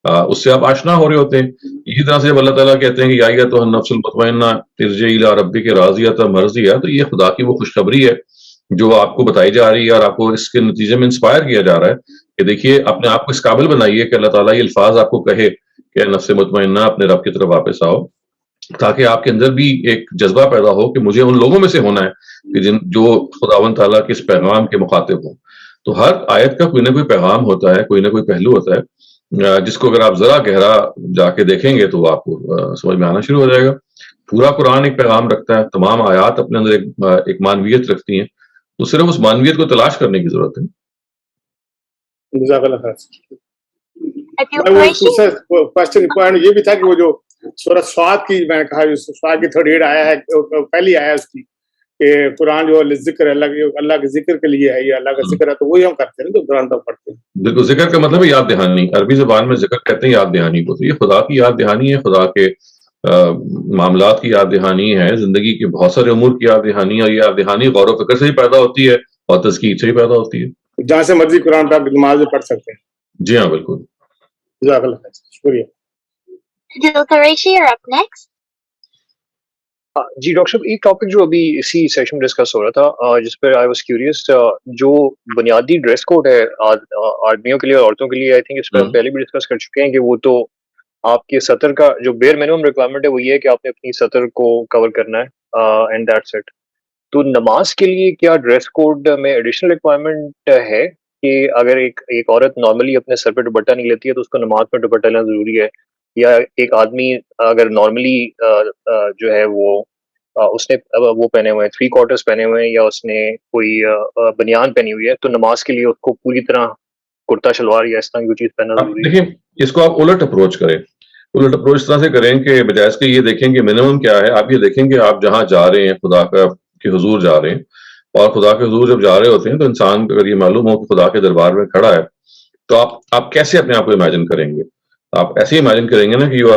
اس سے آپ آشنا ہو رہے ہوتے ہیں. اسی طرح سے جب اللہ تعالیٰ کہتے ہیں کہ یا ایتھا النفس المطمئنہ ارجعی الی ربک راضیۃ مرضیہ, تو یہ خدا کی وہ خوشخبری ہے جو آپ کو بتائی جا رہی ہے اور آپ کو اس کے نتیجے میں انسپائر کیا جا رہا ہے کہ دیکھیے اپنے آپ کو اس قابل بنائیے کہ اللہ تعالیٰ یہ الفاظ آپ کو کہے کہ نفس مطمئنہ اپنے رب کی طرف واپس آؤ, تاکہ آپ کے اندر بھی ایک جذبہ پیدا ہو کہ مجھے ان لوگوں میں سے ہونا ہے کہ جو خداوند تعالیٰ کے اس پیغام کے مخاطب ہوں. تو ہر آیت کا کوئی نہ کوئی پیغام ہوتا ہے, کوئی نہ کوئی پہلو ہوتا ہے جس کو اگر آپ ذرا گہرا جا کے دیکھیں گے تو آپ کو سمجھ میں آنا شروع ہو جائے گا. پورا قرآن ایک پیغام رکھتا ہے, تمام آیات اپنے اندر ایک معنویت رکھتی ہیں, تو صرف اس معنویت کو تلاش کرنے کی ضرورت ہے. جزاک اللہ خیر. کوشچن یہ بھی تھا کہ وہ جو سورہ صاد کی میں نے کہا صاد کی 38 آیا ہے, پہلی آیا اس کی کہ قرآن جو ذکر اللہ کے ذکر کے لیے ہے, یہ اللہ کا ذکر ہے, تو وہی ہم کرتے ہیں تو قرآن تک پڑھتے ہیں. بالکل, ذکر کا مطلب ہے یاد دہانی. عربی زبان میں ذکر کہتے ہیں یاد دہانی کو. تو یہ خدا کی یاد دہانی ہے, خدا کے معاملات کی یاد دہانی ہے, زندگی کے بہت سارے امور کی یاد دہانی ہے, اور یہ یاد دہانی غور و فکر سے ہی پیدا ہوتی ہے اور تذکیر سے ہی پیدا ہوتی ہے. جہاں سے مرضی قرآن پاک نماز میں پڑھ سکتے ہیں. جی ہاں بالکل. جزاک اللہ خیر, شکریہ. جی ڈاکٹر صاحب, ایک ٹاپک جو ابھی اسی سیشن میں ڈسکس ہو رہا تھا جس پر آئی واز کیوریس, جو بنیادی ڈریس کوڈ ہے آدمیوں کے لیے اور عورتوں کے لیے, آئی تھنک اس پر ہم پہلے بھی ڈسکس کر چکے ہیں کہ وہ تو آپ کے سطر کا جو بیئر منیمم ریکوائرمنٹ ہے وہ یہ ہے کہ آپ نے اپنی سطر کو کور کرنا ہے اینڈ دیٹس اٹ. تو نماز کے لیے کیا ڈریس کوڈ میں ایڈیشنل ریکوائرمنٹ ہے کہ اگر ایک عورت نارملی اپنے سر پہ دوپٹہ نہیں لیتی ہے تو اس کو نماز پہ دوپٹہ لینا ضروری ہے, یا ایک آدمی اگر نارملی جو ہے وہ اس نے وہ پہنے ہوئے ہیں 3 کوارٹرز پہنے ہوئے ہیں, یا اس نے کوئی بنیان پہنی ہوئی ہے, تو نماز کے لیے اس کو پوری طرح کرتا شلوار یا اس طرح کی چیز پہننا ضروری ہے؟ دیکھیں, اس کو آپ الٹ اپروچ کریں. الٹ اپروچ اس طرح سے کریں کہ بجائے اس کے یہ دیکھیں کہ منیمم کیا ہے, آپ یہ دیکھیں کہ آپ جہاں جا رہے ہیں خدا کے حضور جا رہے ہیں, اور خدا کے حضور جب جا رہے ہوتے ہیں تو انسان کو اگر یہ معلوم ہو کہ خدا کے دربار میں کھڑا ہے تو آپ کیسے اپنے آپ کو امیجن کریں گے؟ آپ ایسے امیجن کریں گے نا کہ یو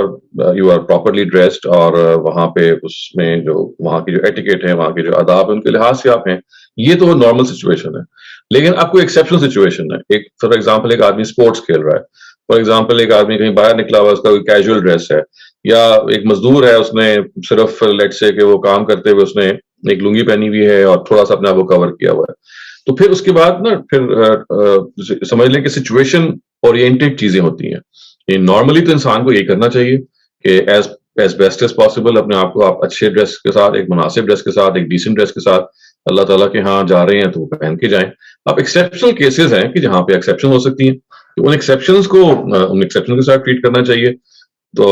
آر پراپرلی ڈریسڈ, اور وہاں پہ اس میں جو وہاں کی جو ایٹیکیٹ ہے, وہاں کے جو آداب ہیں, ان کے لحاظ سے آپ ہیں. یہ تو نارمل سچویشن ہے. لیکن آپ کو ایکسیپشنل سچویشن ہے. ایک فار ایگزامپل ایک آدمی اسپورٹس کھیل رہا ہے, فار ایگزامپل ایک آدمی کہیں باہر نکلا ہوا, اس کا کوئی کیجول ڈریس ہے, یا ایک مزدور ہے, اس نے صرف لیٹ سے کہ وہ کام کرتے ہوئے اس نے ایک لنگی پہنی ہوئی ہے اور تھوڑا سا اپنے آپ کو کور کیا ہوا ہے. تو پھر اس کے بعد نا پھر سمجھ لیں کہ سچویشن اورینٹیڈ چیزیں ہوتی ہیں. نارملی تو انسان کو یہ کرنا چاہیے کہ ایز بیسٹ ایز پاسبل اپنے آپ کو آپ اچھے ڈریس کے ساتھ, ایک مناسب ڈریس کے ساتھ, ایک ڈیسنٹ ڈریس کے ساتھ اللہ تعالیٰ کے ہاں جا رہے ہیں تو وہ پہن کے جائیں. اب ایکسیپشنل کیسز ہیں کہ جہاں پہ ایکسیپشن ہو سکتی ہیں, تو ان ایکسیپشن کے ساتھ ٹریٹ کرنا چاہیے. تو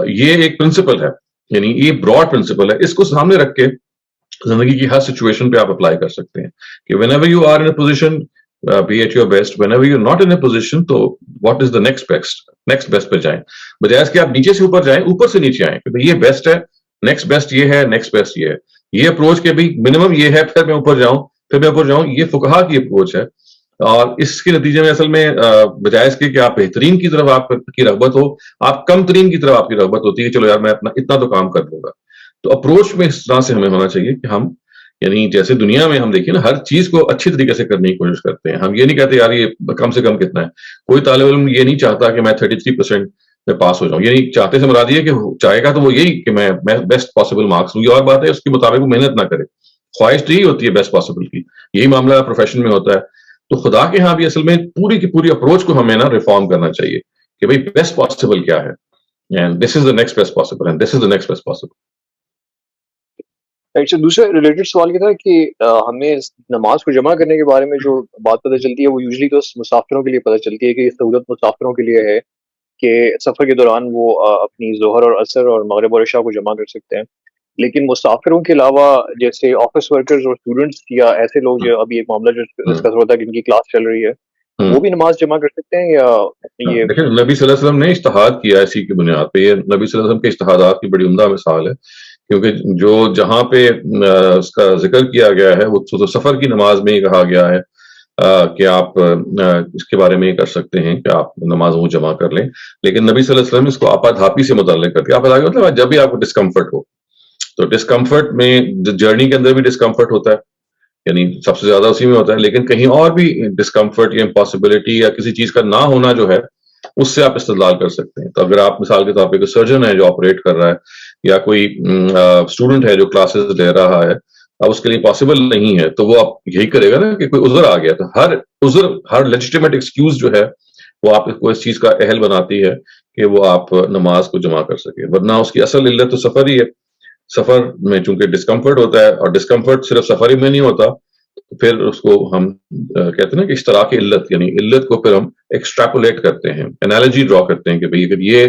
یہ ایک پرنسپل ہے, یعنی یہ براڈ پرنسپل ہے. اس کو سامنے رکھ کے زندگی کی ہر سچویشن پہ آپ اپلائی کر سکتے ہیں کہ whenever you are in a position, be at your best. Whenever you're not in a position, تو what is the next best پہ جائیں, بجائے اس کہ آپ نیچے سے اوپر جائیں, اوپر سے نیچے آئیں کہ یہ بیسٹ ہے, نیکسٹ بیسٹ یہ ہے, نیکسٹ بیسٹ یہ ہے. یہ اپروچ کے بھی منیمم یہ ہے, پھر میں اوپر جاؤں, یہ فقہا کی اپروچ ہے. اور اس کے نتیجے میں اصل میں بجائے اس کے کہ آپ بہترین کی طرف آپ کی رغبت ہو, آپ کم ترین کی طرف آپ کی رغبت ہوتی ہے کہ چلو یار میں اپنا اتنا تو کام کر لوں گا. تو اپروچ میں اس طرح سے ہمیں ہونا چاہیے کہ ہم یعنی جیسے دنیا میں ہم دیکھیں نا ہر چیز کو اچھی طریقے سے کرنے کی کوشش کرتے ہیں. ہم یہ نہیں کہتے یار یہ کم سے کم کتنا ہے. کوئی طالب علم یہ نہیں چاہتا کہ میں 33% میں پاس ہو جاؤں. یعنی چاہتے سے مراد یہ کہ چاہے گا تو وہ یہی کہ میں بیسٹ پاسبل مارکس لوں. یہ اور بات ہے اس کے مطابق وہ محنت نہ کرے. خواہش تو یہی ہوتی ہے بیسٹ پاسبل کی. یہی معاملہ پروفیشن میں ہوتا ہے. تو خدا کے ہاں بھی اصل میں پوری کی پوری اپروچ کو ہمیں نا ریفارم کرنا چاہیے کہ بھائی بیسٹ پاسبل کیا ہے, and this is the next best possible, and this is the next best possible. اچھا, دوسرا ریلیٹڈ سوال یہ تھا کہ ہمیں نماز کو جمع کرنے کے بارے میں جو بات پتہ چلتی ہے وہ یوزلی تو مسافروں کے لیے پتہ چلتی ہے کہ یہ سہولت مسافروں کے لیے ہے کہ سفر کے دوران وہ اپنی ظہر اور عصر اور مغرب اور عشاء کو جمع کر سکتے ہیں. لیکن مسافروں کے علاوہ جیسے آفس ورکرز اور اسٹوڈنٹس یا ایسے لوگ جو ابھی ایک معاملہ جو ڈسکس ہوتا ہے کہ ان کی کلاس چل رہی ہے, وہ بھی نماز جمع کر سکتے ہیں یا یہ؟ دیکھیں نبی صلی اللہ علیہ وسلم نے اجتہاد کیا اسی کی بنیاد پہ. یہ نبی صلی اللہ علیہ وسلم کے اجتہادات کی بڑی عمدہ مثال ہے, کیونکہ جو جہاں پہ اس کا ذکر کیا گیا ہے وہ سفر کی نماز میں ہی کہا گیا ہے کہ آپ اس کے بارے میں یہ کر سکتے ہیں کہ آپ نماز وہ جمع کر لیں. لیکن نبی صلی اللہ علیہ وسلم اس کو آپادھاپی سے متعلق کرتے ہیں. آپادھاپی مطلب جب بھی آپ کو ڈسکمفرٹ ہو, تو ڈسکمفرٹ میں جرنی کے اندر بھی ڈسکمفرٹ ہوتا ہے, یعنی سب سے زیادہ اسی میں ہوتا ہے, لیکن کہیں اور بھی ڈسکمفرٹ یا امپاسبلٹی یا کسی چیز کا نہ ہونا جو ہے اس سے آپ استدلال کر سکتے ہیں. تو اگر آپ مثال کے طور پہ کوئی سرجن ہے جو آپریٹ کر رہا ہے یا کوئی اسٹوڈنٹ ہے جو کلاسز لے رہا ہے, اب اس کے لیے پاسبل نہیں ہے, تو وہ آپ یہی کرے گا نا کہ کوئی عذر آ گیا. تو ہر عذر, ہر لیجیٹیمیٹ ایکسکیوز جو ہے وہ آپ کو اس چیز کا اہل بناتی ہے کہ وہ آپ نماز کو جمع کر سکے. ورنہ اس کی اصل علت تو سفر ہی ہے. سفر میں چونکہ ڈسکمفرٹ ہوتا ہے, اور ڈسکمفرٹ صرف سفر ہی میں نہیں ہوتا, پھر اس کو ہم کہتے ہیں نا کہ اشتراک علت, یعنی علت کو پھر ہم ایکسٹراپولیٹ کرتے ہیں, انالوجی ڈرا کرتے ہیں کہ بھئی اگر یہ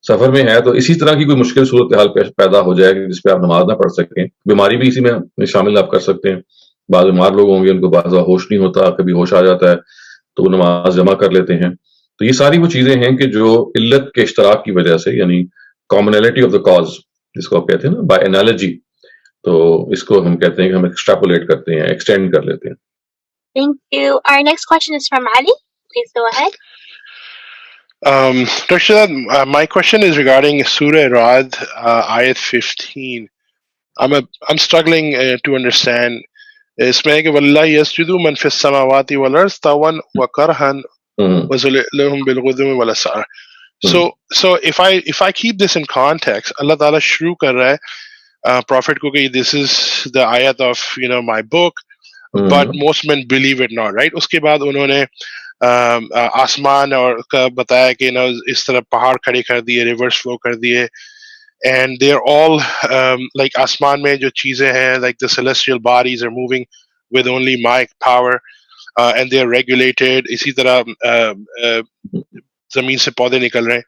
سفر میں ہے تو اسی طرح کی کوئی مشکل صورتحال پیدا ہو جائے گی جس پہ آپ نماز نہ پڑھ سکیں. بیماری بھی اسی میں شامل آپ کر سکتے ہیں. بعض بیمار لوگ ہوں گے, ان کو بعض ہوش نہیں ہوتا, کبھی ہوش آ جاتا ہے تو وہ نماز جمع کر لیتے ہیں. تو یہ ساری وہ چیزیں ہیں کہ جو علت کے اشتراک کی وجہ سے, یعنی کامنلٹی آف دا کاز جس کو آپ کہتے ہیں نا بائی انالوجی, تو اس کو ہم کہتے ہیں کہ ہم ایکسٹراپولیٹ کرتے ہیں, ایکسٹینڈ کر لیتے ہیں. Thank you. Our next question is from Ali. Please go ahead. Dr. Shehzad, my question is regarding Surah Ra'd, ayat 15. I'm struggling to understand. اس میں ہے کہ وَلَّهِ يَسْجُدُ مَنْ فِي السَّمَاوَاتِ وَالْأَرْضِ طَوْعًا وَكَرْهًا وَذُلِّلُهُم بِالْغُدُوِّ وَالْآصَالِ. So if I keep this in context, اللہ تعالیٰ شروع کر رہا ہے prophet کو کہ this is the ayat of my book, but most men believe it not, right? اس کے بعد انہوں نے آسمان اور کا بتایا کہ اس طرح پہاڑ کھڑے کر دیے, ریورس فلو کر دیے, and they're all like آسمان میں جو چیزیں ہیں like the celestial bodies are moving with only my power, and they're regulated. اسی طرح زمین سے پودے نکل رہے ہیں.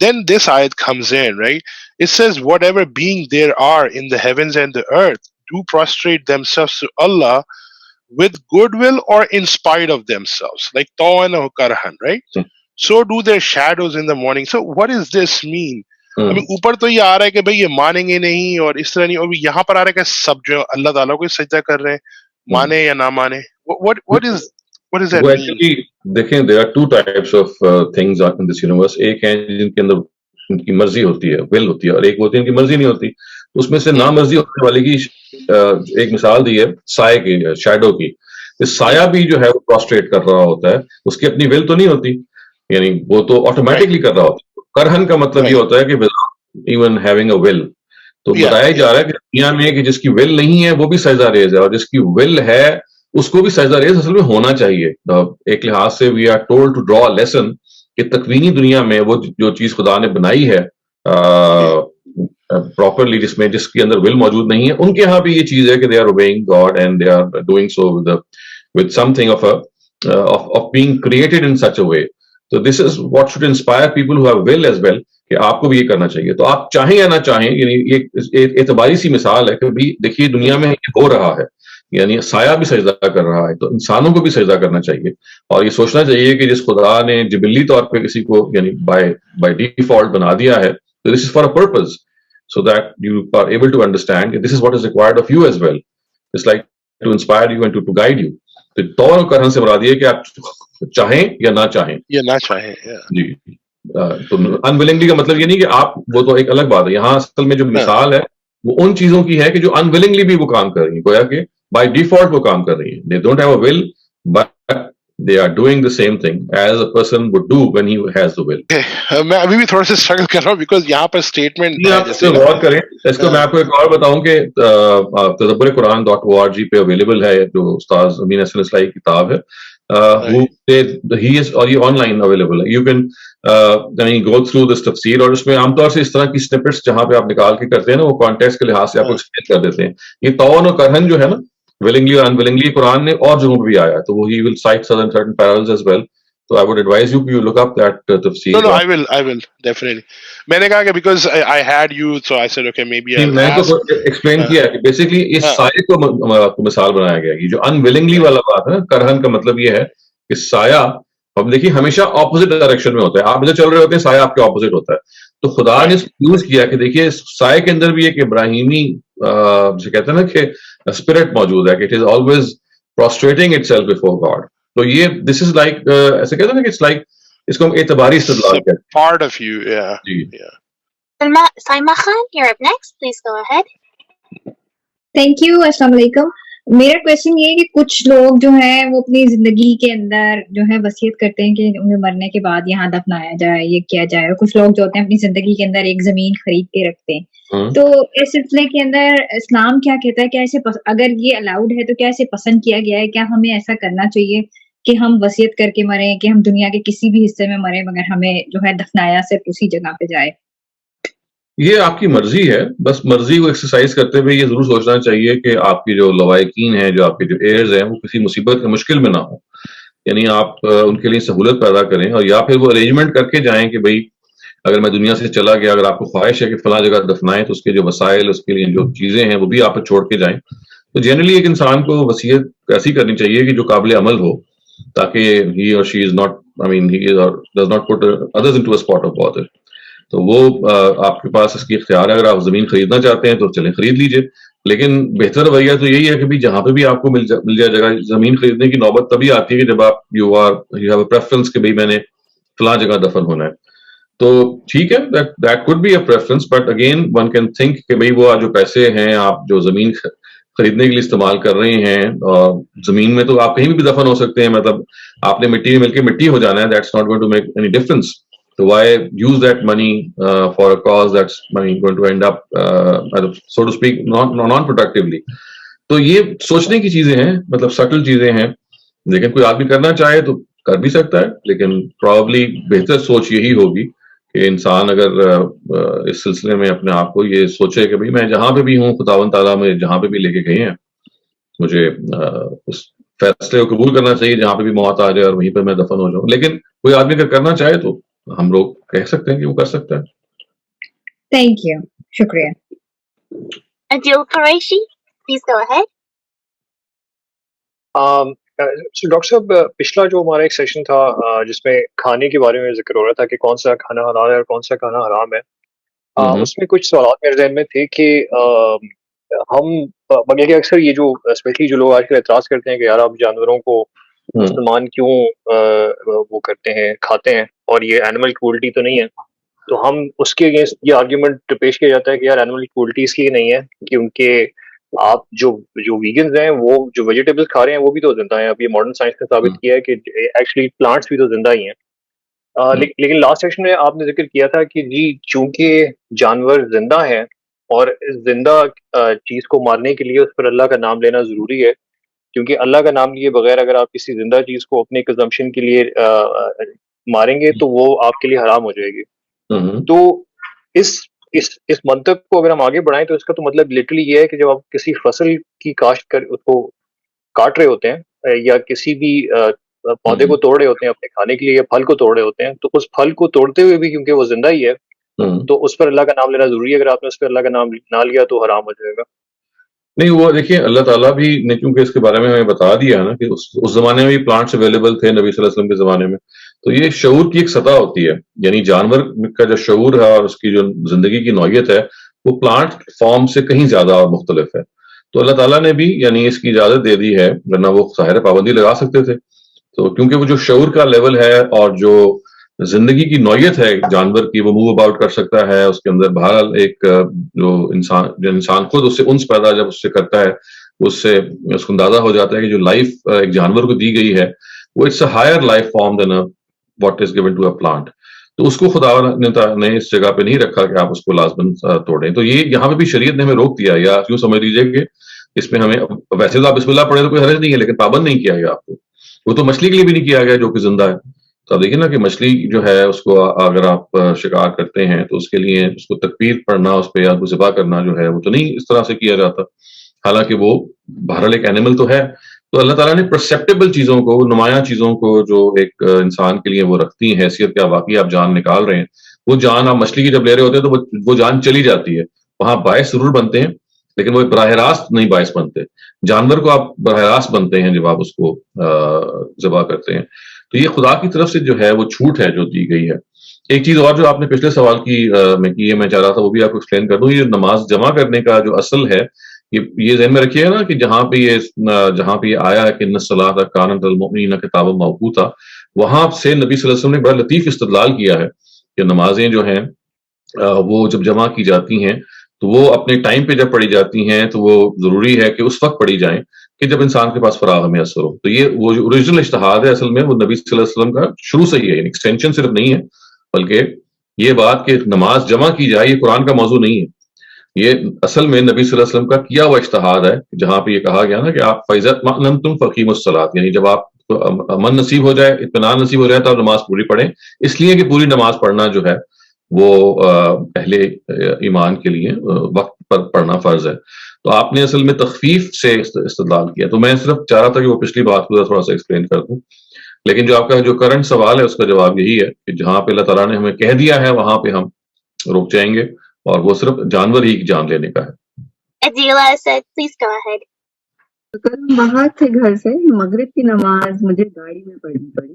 Then this ayat comes in, right? It says whatever being there are in the heavens and the earth do prostrate themselves to Allah with goodwill or in spite of themselves, like tawan or karhan, right? So do their shadows in the morning. So what does this mean? I mean, اوپر تو یہ آ رہا ہے کہ بھئی یہ مانیں گے نہیں اور اس طرح نہیں, اور یہاں پر آ رہا ہے کہ سب جو اللہ تعالیٰ کو سجدہ کر رہے ہیں, مانے یا نہ مانے. What does that mean? دیکھیں there are two types of things in this universe. ایک ہے جن کے اندر ان کی مرضی ہوتی ہے, will ہوتی ہے, اور ایک ہوتی ہے ان کی مرضی نہیں ہوتی. اس میں سے نامرضی ہونے والے کی ایک مثال دی ہے سائے کی, شیڈو کی. سایہ بھی جو ہے وہ پروسٹریٹ کر رہا ہوتا ہے, اس کی اپنی ول تو نہیں ہوتی, یعنی وہ تو آٹومیٹکلی کر رہا ہوتا ہے. کرہن کا مطلب یہ ہوتا ہے کہ ایون ہیونگ اے ول. تو بتایا جا رہا ہے کہ دنیا میں کہ جس کی ول نہیں ہے وہ بھی سجدہ ریز ہے, اور جس کی ول ہے اس کو بھی سجدہ ریز اصل میں ہونا چاہیے. ایک لحاظ سے we are told to draw lesson کہ تکوینی دنیا میں وہ جو چیز خدا نے بنائی ہے پراپرلی, جس کے اندر ول موجود نہیں ہے, ان کے ہاں بھی یہ چیز ہے کہ they are obeying God and they are doing so with something of being created in such a way. So this is what should inspire people who have will as well, کہ آپ کو بھی یہ کرنا چاہیے. تو آپ چاہیں یا نہ چاہیں, یعنی یہ اعتباری سی مثال ہے کہ دیکھیے دنیا میں یہ ہو رہا ہے, یعنی سایہ بھی سجدہ کر رہا ہے, تو انسانوں کو بھی سجدہ کرنا چاہیے, اور یہ سوچنا چاہیے کہ جس خدا نے جبلی طور پہ کسی کو یعنی بائی ڈیفالٹ بنا دیا ہے, تو this is for a purpose, so that you are able to understand that this is what is required of you as well. It's like to inspire you and to guide you. تو طور و کرہن سے مراد یہ کہ آپ چاہیں یا نہ چاہیں. جی, تو انولنگلی کا مطلب یہ نہیں کہ آپ, وہ تو ایک الگ بات ہے. یہاں اصل میں جو مثال ہے وہ ان چیزوں کی ہے کہ جو انولنگلی بھی وہ کام کر رہی ہیں, گویا کہ بائی ڈیفالٹ وہ کام کر رہی ہیں. They don't have a will but they are doing the same thing as a person would do when he has the will. میں ابھی بھی تھوڑا سا اسٹرگل کر رہا ہوں بیکاز یہاں پر اسٹیٹمنٹ آپ اس پہ غور کریں. اس کو میں آپ کو ایک اور بتاؤں کہ تدبر قرآن .org پہ اویلیبل ہے, جو استاذ امین حسن اصلاحی کی کتاب ہے, he is اور یہ آن لائن اویلیبل ہے. You can go through this تفسیر, اور اس میں عام طور سے اس طرح کی سنپٹس جہاں پہ آپ نکال کے کرتے ہیں نا, وہ کانٹیکسٹ کے لحاظ سے آپ کو ایکسپلین کر دیتے ہیں. یہ طوعاً و کرہن جو ہے نا, willingly or unwillingly, قرآن نے اور جگہوں پہ بھی آیا ہے, تو وہ he will cite certain parallels as well. So I would advise you to look up that tafsir. No, I will definitely. میں نے کہا کہ because I had you, so I said okay maybe I'll میں تو explain کیا کہ basically اس سایہ کو مثال بنایا گیا. یہ جو unwillingly والا بات ہے نا, کرہن کا مطلب یہ ہے کہ سایہ, اب دیکھیے ہمیشہ اپوزٹ ڈائریکشن میں ہوتا ہے, آپ ادھر چل رہے ہوتے ہیں, سایہ آپ کے اپوزٹ ہوتا ہے. تو خدا نے یوز کیا کہ دیکھیے سایہ کے اندر بھی ایک ابراہیمی جو کہتے ہیں نا کہ اسپرٹ موجود ہے, کہ it is always prostrating itself before God. تو یہ this is like ایسے کہتے ہیں نا کہ it's like اس کو ہم اعتباری استدلال کہتے ہیں. Part of you, yeah. جی. Saima Khan, you're up next. Please go ahead. Thank you. Assalamu alaikum. میرا کوشچن یہ ہے کہ کچھ لوگ جو ہیں وہ اپنی زندگی کے اندر جو ہے وصیت کرتے ہیں کہ انہیں مرنے کے بعد یہاں دفنایا جائے, یہ کیا جائے. اور کچھ لوگ جو ہوتے ہیں اپنی زندگی کے اندر ایک زمین خرید کے رکھتے ہیں. تو اس سلسلے کے اندر اسلام کیا کہتا ہے, کیا اسے اگر یہ الاؤڈ ہے تو کیا اسے پسند کیا گیا ہے, کیا ہمیں ایسا کرنا چاہیے کہ ہم وصیت کر کے مریں, کہ ہم دنیا کے کسی بھی حصے میں مریں مگر ہمیں جو ہے دفنایا صرف اسی جگہ پہ جائے؟ یہ آپ کی مرضی ہے, بس مرضی کو ایکسرسائز کرتے ہوئے یہ ضرور سوچنا چاہیے کہ آپ کی جو لوائقین ہیں, جو آپ کے جو ایئرز ہیں, وہ کسی مصیبت کے مشکل میں نہ ہوں. یعنی آپ ان کے لیے سہولت پیدا کریں, اور یا پھر وہ ارینجمنٹ کر کے جائیں کہ بھائی اگر میں دنیا سے چلا گیا, اگر آپ کو خواہش ہے کہ فلاں جگہ دفنائیں, تو اس کے جو وسائل, اس کے لیے جو چیزیں ہیں وہ بھی آپ چھوڑ کے جائیں. تو جنرلی ایک انسان کو وصیت ایسی کرنی چاہیے کہ جو قابل عمل ہو, تاکہ he or she is not, I mean he or does not put others into a spot of bother. تو وہ آپ کے پاس اس کی اختیار ہے. اگر آپ زمین خریدنا چاہتے ہیں تو چلیں خرید لیجئے, لیکن بہتر رویہ تو یہی ہے کہ جہاں پہ بھی آپ کو مل جائے جگہ. زمین خریدنے کی نوبت تبھی آتی ہے کہ جب آپ یو ہیو اے پریفرنس کہ بھائی میں نے فلاں جگہ دفن ہونا ہے. تو ٹھیک ہے, that could be a preference, but again one can think کہ بھائی وہ جو پیسے ہیں آپ جو زمین خریدنے کے لیے استعمال کر رہے ہیں, زمین میں تو آپ کہیں بھی دفن ہو سکتے ہیں, مطلب آپ نے مٹی میں مل کے مٹی ہو جانا ہے, that's not going to make any difference. So why use that money for a cause that's going to end up, so to speak, non-productively? تو یہ سوچنے کی چیزیں ہیں, مطلب سٹل چیزیں ہیں. لیکن کوئی آدمی کرنا چاہے تو کر بھی سکتا ہے, لیکن پرابلی بہتر سوچ یہی ہوگی کہ انسان اگر اس سلسلے میں اپنے آپ کو یہ سوچے کہ بھائی میں جہاں پہ بھی ہوں, خداوند تعالیٰ میں جہاں پہ بھی لے کے گئے ہیں, مجھے اس فیصلے کو قبول کرنا چاہیے جہاں پہ بھی موت آ جائے اور وہیں پہ میں دفن ہو جاؤں. لیکن کوئی آدمی اگر کرنا چاہے تو ہم لوگ کہہ سکتے ہیں کہ وہ کر سکتا ہے. تھینک یو, شکریہ. Adil Qureshi, please go ahead. Doctor صاحب, پچھلا جو ہمارا ایک سیشن تھا جس میں کھانے کے بارے میں ذکر ہو رہا تھا کہ کون سا کھانا حلال ہے اور کون سا کھانا حرام ہے, اس میں کچھ سوالات میرے ذہن میں تھے کہ ہم مگر کہ اکثر یہ جو اسپیشلی جو لوگ آج کل اعتراض کرتے ہیں کہ یار آپ جانوروں کو مسلمان کیوں وہ کرتے ہیں, کھاتے ہیں, اور یہ اینیمل کروئلٹی تو نہیں ہے, تو ہم اس کے اگینسٹ یہ آرگیومنٹ پیش کیا جاتا ہے کہ یار اینیمل کروئلٹی اس کی نہیں ہے, کیونکہ آپ جو ویگنز ہیں وہ جو ویجیٹیبلس کھا رہے ہیں وہ بھی تو زندہ ہیں. اب یہ ماڈرن سائنس نے ثابت کیا ہے کہ ایکچولی پلانٹس بھی تو زندہ ہی ہیں. لیکن لاسٹ سیشن میں آپ نے ذکر کیا تھا کہ جی چونکہ جانور زندہ ہیں اور زندہ چیز کو مارنے کے لیے اس پر اللہ کا نام لینا ضروری ہے, کیونکہ اللہ کا نام لیے بغیر اگر آپ کسی زندہ چیز کو اپنے کنزمپشن کے لیے ماریں گے تو وہ آپ کے لیے حرام ہو جائے گی. تو اس منطق کو اگر ہم آگے بڑھائیں تو اس کا تو مطلب لٹرلی یہ ہے کہ جب آپ کسی فصل کی کاشت کر اس کو کاٹ رہے ہوتے ہیں یا کسی بھی پودے کو توڑ رہے ہوتے ہیں اپنے کھانے کے لیے یا پھل کو توڑ رہے ہوتے ہیں, تو اس پھل کو توڑتے ہوئے بھی کیونکہ وہ زندہ ہی ہے تو اس پر اللہ کا نام لینا ضروری ہے. اگر آپ نے اس پر اللہ کا نام نہ لیا تو حرام ہو جائے گا. نہیں, وہ دیکھیے اللہ تعالیٰ بھی نے کیونکہ اس کے بارے میں ہمیں بتا دیا ہے نا کہ اس زمانے میں بھی پلانٹس اویلیبل تھے نبی صلی اللہ علیہ وسلم کے زمانے میں. تو یہ شعور کی ایک سطح ہوتی ہے, یعنی جانور کا جو شعور ہے اور اس کی جو زندگی کی نوعیت ہے وہ پلانٹ فارم سے کہیں زیادہ اور مختلف ہے. تو اللہ تعالیٰ نے بھی یعنی اس کی اجازت دے دی ہے, ورنہ وہ ظاہر پابندی لگا سکتے تھے. تو کیونکہ وہ جو شعور کا لیول ہے اور جو زندگی کی نوعیت ہے جانور کی, وہ موو اباؤٹ کر سکتا ہے, اس کے اندر بہرحال ایک جو انسان خود اس سے انس پیدا جب اس سے کرتا ہے, اس سے اس کو اندازہ ہو جاتا ہے کہ جو لائف ایک جانور کو دی گئی ہے وہ it's a higher life form than what is given to a plant. تو اس کو خدا نے اس جگہ پہ نہیں رکھا کہ آپ اس کو لازماً توڑیں. تو یہ یہاں پہ بھی شریعت نے ہمیں روک دیا, یا یوں سمجھ لیجیے کہ اس میں ہمیں, ویسے تو آپ بسم اللہ پڑھیں تو کوئی حرج نہیں ہے, لیکن پابند نہیں کیا گیا آپ کو. وہ تو مچھلی کے لیے بھی نہیں کیا گیا جو کہ زندہ ہے. تو آپ دیکھیں نا کہ مچھلی جو ہے اس کو اگر آپ شکار کرتے ہیں تو اس کے لیے اس کو تکبیر پڑھنا, اس پہ یا کو ذبح کرنا جو ہے وہ تو نہیں اس طرح سے کیا جاتا, حالانکہ وہ بہرحال ایک اینیمل تو ہے. تو اللہ تعالیٰ نے پرسیپٹیبل چیزوں کو, نمایاں چیزوں کو جو ایک انسان کے لیے وہ رکھتی ہیں حیثیت, کیا واقعی آپ جان نکال رہے ہیں, وہ جان آپ مچھلی کی جب لے رہے ہوتے ہیں تو وہ جان چلی جاتی ہے. وہاں باعث ضرور بنتے ہیں لیکن وہ براہ راست نہیں باعث بنتے. جانور کو آپ براہ راست بنتے ہیں جب آپ اس کو ذبح کرتے ہیں. تو یہ خدا کی طرف سے جو ہے وہ چھوٹ ہے جو دی گئی ہے. ایک چیز اور جو آپ نے پچھلے سوال کی میں چاہ رہا تھا وہ بھی آپ کو ایکسپلین کر دوں. یہ نماز جمع کرنے کا جو اصل ہے, یہ ذہن میں رکھیے نا کہ جہاں پہ یہ آیا ہے کہ ان الصلاۃ کانت علی المؤمنین کتابا موقوتا, وہاں سے نبی صلی اللہ علیہ وسلم نے بڑا لطیف استدلال کیا ہے کہ نمازیں جو ہیں وہ جب جمع کی جاتی ہیں تو وہ اپنے ٹائم پہ جب پڑھی جاتی ہیں تو وہ ضروری ہے کہ اس وقت پڑھی جائیں کہ جب انسان کے پاس فراغ میسر ہو. تو یہ وہ جو اوریجنل اجتہاد ہے اصل میں وہ نبی صلی اللہ علیہ وسلم کا شروع سے ہی ہے, یعنی ایکسٹینشن صرف نہیں ہے, بلکہ یہ بات کہ نماز جمع کی جائے یہ قرآن کا موضوع نہیں ہے. یہ اصل میں نبی صلی اللہ علیہ وسلم کا کیا ہوا اجتہاد ہے, جہاں پہ یہ کہا گیا نا کہ آپ فَإِذَا اطْمَأْنَنْتُمْ فَأَقِيمُوا الصَّلَاةَ, یعنی جب آپ کو امن نصیب ہو جائے, اطمینان نصیب ہو جائے تو آپ نماز پوری پڑھیں. اس لیے کہ پوری نماز پڑھنا جو ہے وہ اہل ایمان کے لیے وقت پر پڑھنا فرض ہے. تو آپ نے اصل میں تخفیف سے استدلال کیا. تو میں صرف چاہ رہا تھا کہ وہ پچھلی بات کو تھوڑا سا ایکسپلین کر دوں, لیکن جو آپ کا جو کرنٹ سوال ہے اس کا جواب یہی ہے کہ جہاں پہ اللہ تعالیٰ نے ہمیں کہہ دیا ہے وہاں پہ ہم رک جائیں گے, اور وہ صرف جانور ہی کی جان لینے کا ہے. Adila said, please go ahead. کل ہم باہر تھے گھر سے, مغرب کی نماز مجھے گاڑی میں پڑھنی پڑی,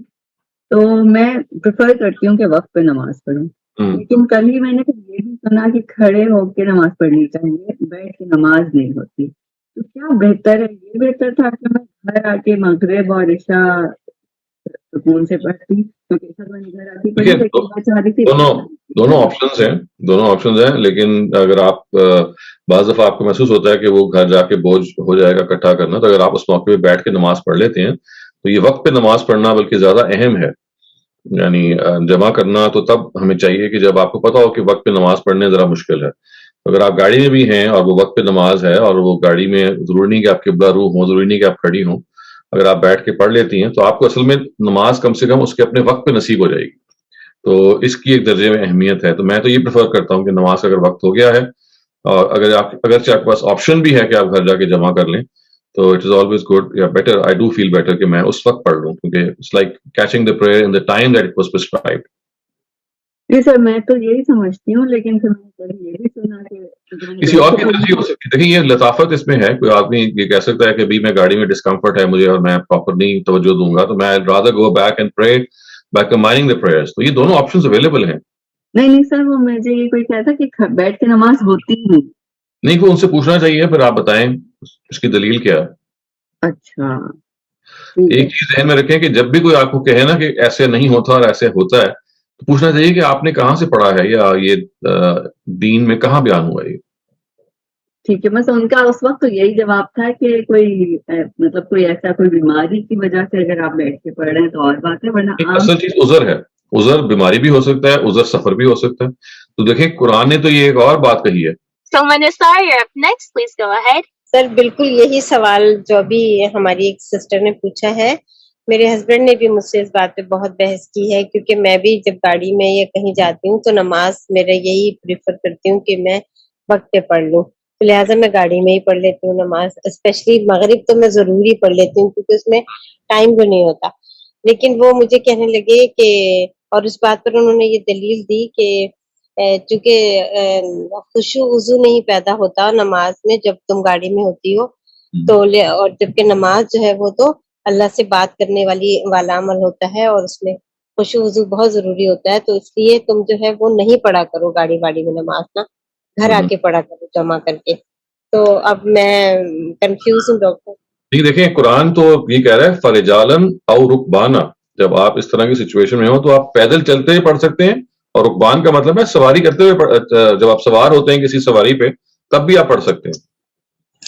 تو میں پریفر کرتی ہوں کہ وقت پہ نماز پڑھوں. لیکن کل ہی میں نے یہ بھی سنا کہ کھڑے ہو کے نماز پڑھنی چاہیے, بیٹھ کے نماز نہیں ہوتی. تو کیا بہتر ہے؟ یہ بہتر تھا کہ میں گھر آ کے مغرب اور عشاء سکون سے پڑھتی, کیونکہ گھر آتی پڑھی, لیکن میں چاہ رہی تھی دونوں آپشنز ہیں. لیکن اگر آپ بعض دفعہ آپ کو محسوس ہوتا ہے کہ وہ گھر جا کے بوجھ ہو جائے گا اکٹھا کرنا, تو اگر آپ اس موقع پہ بیٹھ کے نماز پڑھ لیتے ہیں تو یہ وقت پہ نماز پڑھنا بلکہ زیادہ اہم ہے. یعنی جمع کرنا تو تب ہمیں چاہیے کہ جب آپ کو پتا ہو کہ وقت پہ نماز پڑھنے ذرا مشکل ہے. اگر آپ گاڑی میں بھی ہیں اور وہ وقت پہ نماز ہے, اور وہ گاڑی میں ضروری نہیں کہ آپ قبلہ رو ہوں, ضروری نہیں کہ آپ کھڑی ہوں, اگر آپ بیٹھ کے پڑھ لیتی ہیں تو آپ کو اصل میں نماز کم سے کم اس کے اپنے وقت پہ نصیب ہو جائے گی. تو اس کی ایک درجے میں اہمیت ہے. تو میں تو یہ پریفر کرتا ہوں کہ نماز اگر وقت ہو گیا ہے, اور اگرچہ آپ کے پاس آپشن بھی ہے کہ آپ گھر جا کے جمع کر لیں, تو اٹ از آلویز گڈ یا better, I do feel better کہ میں اس وقت پڑھ لوں, کیونکہ it's like catching the prayer in the time that it was prescribed. جی سر, میں تو یہی سمجھتی ہوں, لیکن پھر میں نے یہ بھی سنا کہ کسی اور کی ترجیح ہو سکتی ہے. دیکھیں یہ لطافت اس میں ہے, کوئی آدمی یہ کہہ سکتا ہے کہ بھی میں گاڑی میں ڈسکمفرٹ ہے مجھے اور میں پراپر نہیں توجہ دوں گا, تو میں رادر گو بیک اینڈ پرے بائی کمبائننگ دی پریئرز. تو یہ دونوں آپشنز اویلیبل ہیں. نہیں سر, وہ مجھے یہ کوئی کہتا کہ بیٹھ کے نماز ہوتی نہیں, کو ان سے پوچھنا چاہیے, پھر آپ بتائیں اس کی دلیل کیا ہے. اچھا, ایک چیز ذہن میں رکھیں کہ جب بھی کوئی آپ کو کہے نا کہ ایسے نہیں ہوتا اور ایسے ہوتا ہے, تو پوچھنا چاہیے کہ آپ نے کہاں سے پڑھا ہے, یا یہ دین میں کہاں بیان ہوا ہے. ٹھیک ہے, بس ان کا اس وقت تو یہی جواب تھا کہ کوئی مطلب کوئی ایسا کوئی بیماری کی وجہ سے اگر آپ بیٹھ کے پڑھ رہے ہیں تو اور بات ہے, ورنہ اصل چیز عذر ہے. عذر بیماری بھی ہو سکتا ہے, عذر سفر بھی ہو سکتا ہے. تو دیکھیں قرآن نے تو یہ ایک اور بات کہی ہے. So Manisar, you're up next. Please go ahead. سر بالکل یہی سوال جو ابھی ہماری ایک سسٹر نے پوچھا ہے, میرے ہسبینڈ نے بھی مجھ سے اس بات پہ بہت بحث کی ہے, کیونکہ میں بھی جب گاڑی میں یا کہیں جاتی ہوں تو نماز میرا یہی پریفر کرتی ہوں کہ میں وقت پہ پڑھ لوں, تو لہٰذا میں گاڑی میں ہی پڑھ لیتی ہوں نماز. اسپیشلی مغرب تو میں ضروری پڑھ لیتی ہوں کیونکہ اس میں ٹائم بھی نہیں ہوتا. لیکن وہ مجھے کہنے لگے کہ, اور اس بات پر انہوں نے یہ دلیل دی کہ چونکہ خشوع وضو نہیں پیدا ہوتا نماز میں جب تم گاڑی میں ہوتی ہو, تو اور جبکہ نماز جو ہے وہ تو اللہ سے بات کرنے والا عمل ہوتا ہے, اور اس میں خشوع وضو بہت ضروری ہوتا ہے. تو اس لیے تم جو ہے وہ نہیں پڑھا کرو گاڑی میں نماز, نا گھر آ کے پڑھا کرو جمع کر کے. تو اب میں کنفیوز ہوں ڈاکٹر. نہیں دیکھیں قرآن تو یہ کہہ رہا ہے فرجالن او رکبانا, جب آپ اس طرح کی سچویشن میں ہو تو آپ پیدل چلتے ہوئے پڑھ سکتے ہیں, اور رکبان کا مطلب ہے سواری کرتے ہوئے, جب آپ سوار ہوتے ہیں کسی سواری پہ تب بھی آپ پڑھ سکتے ہیں.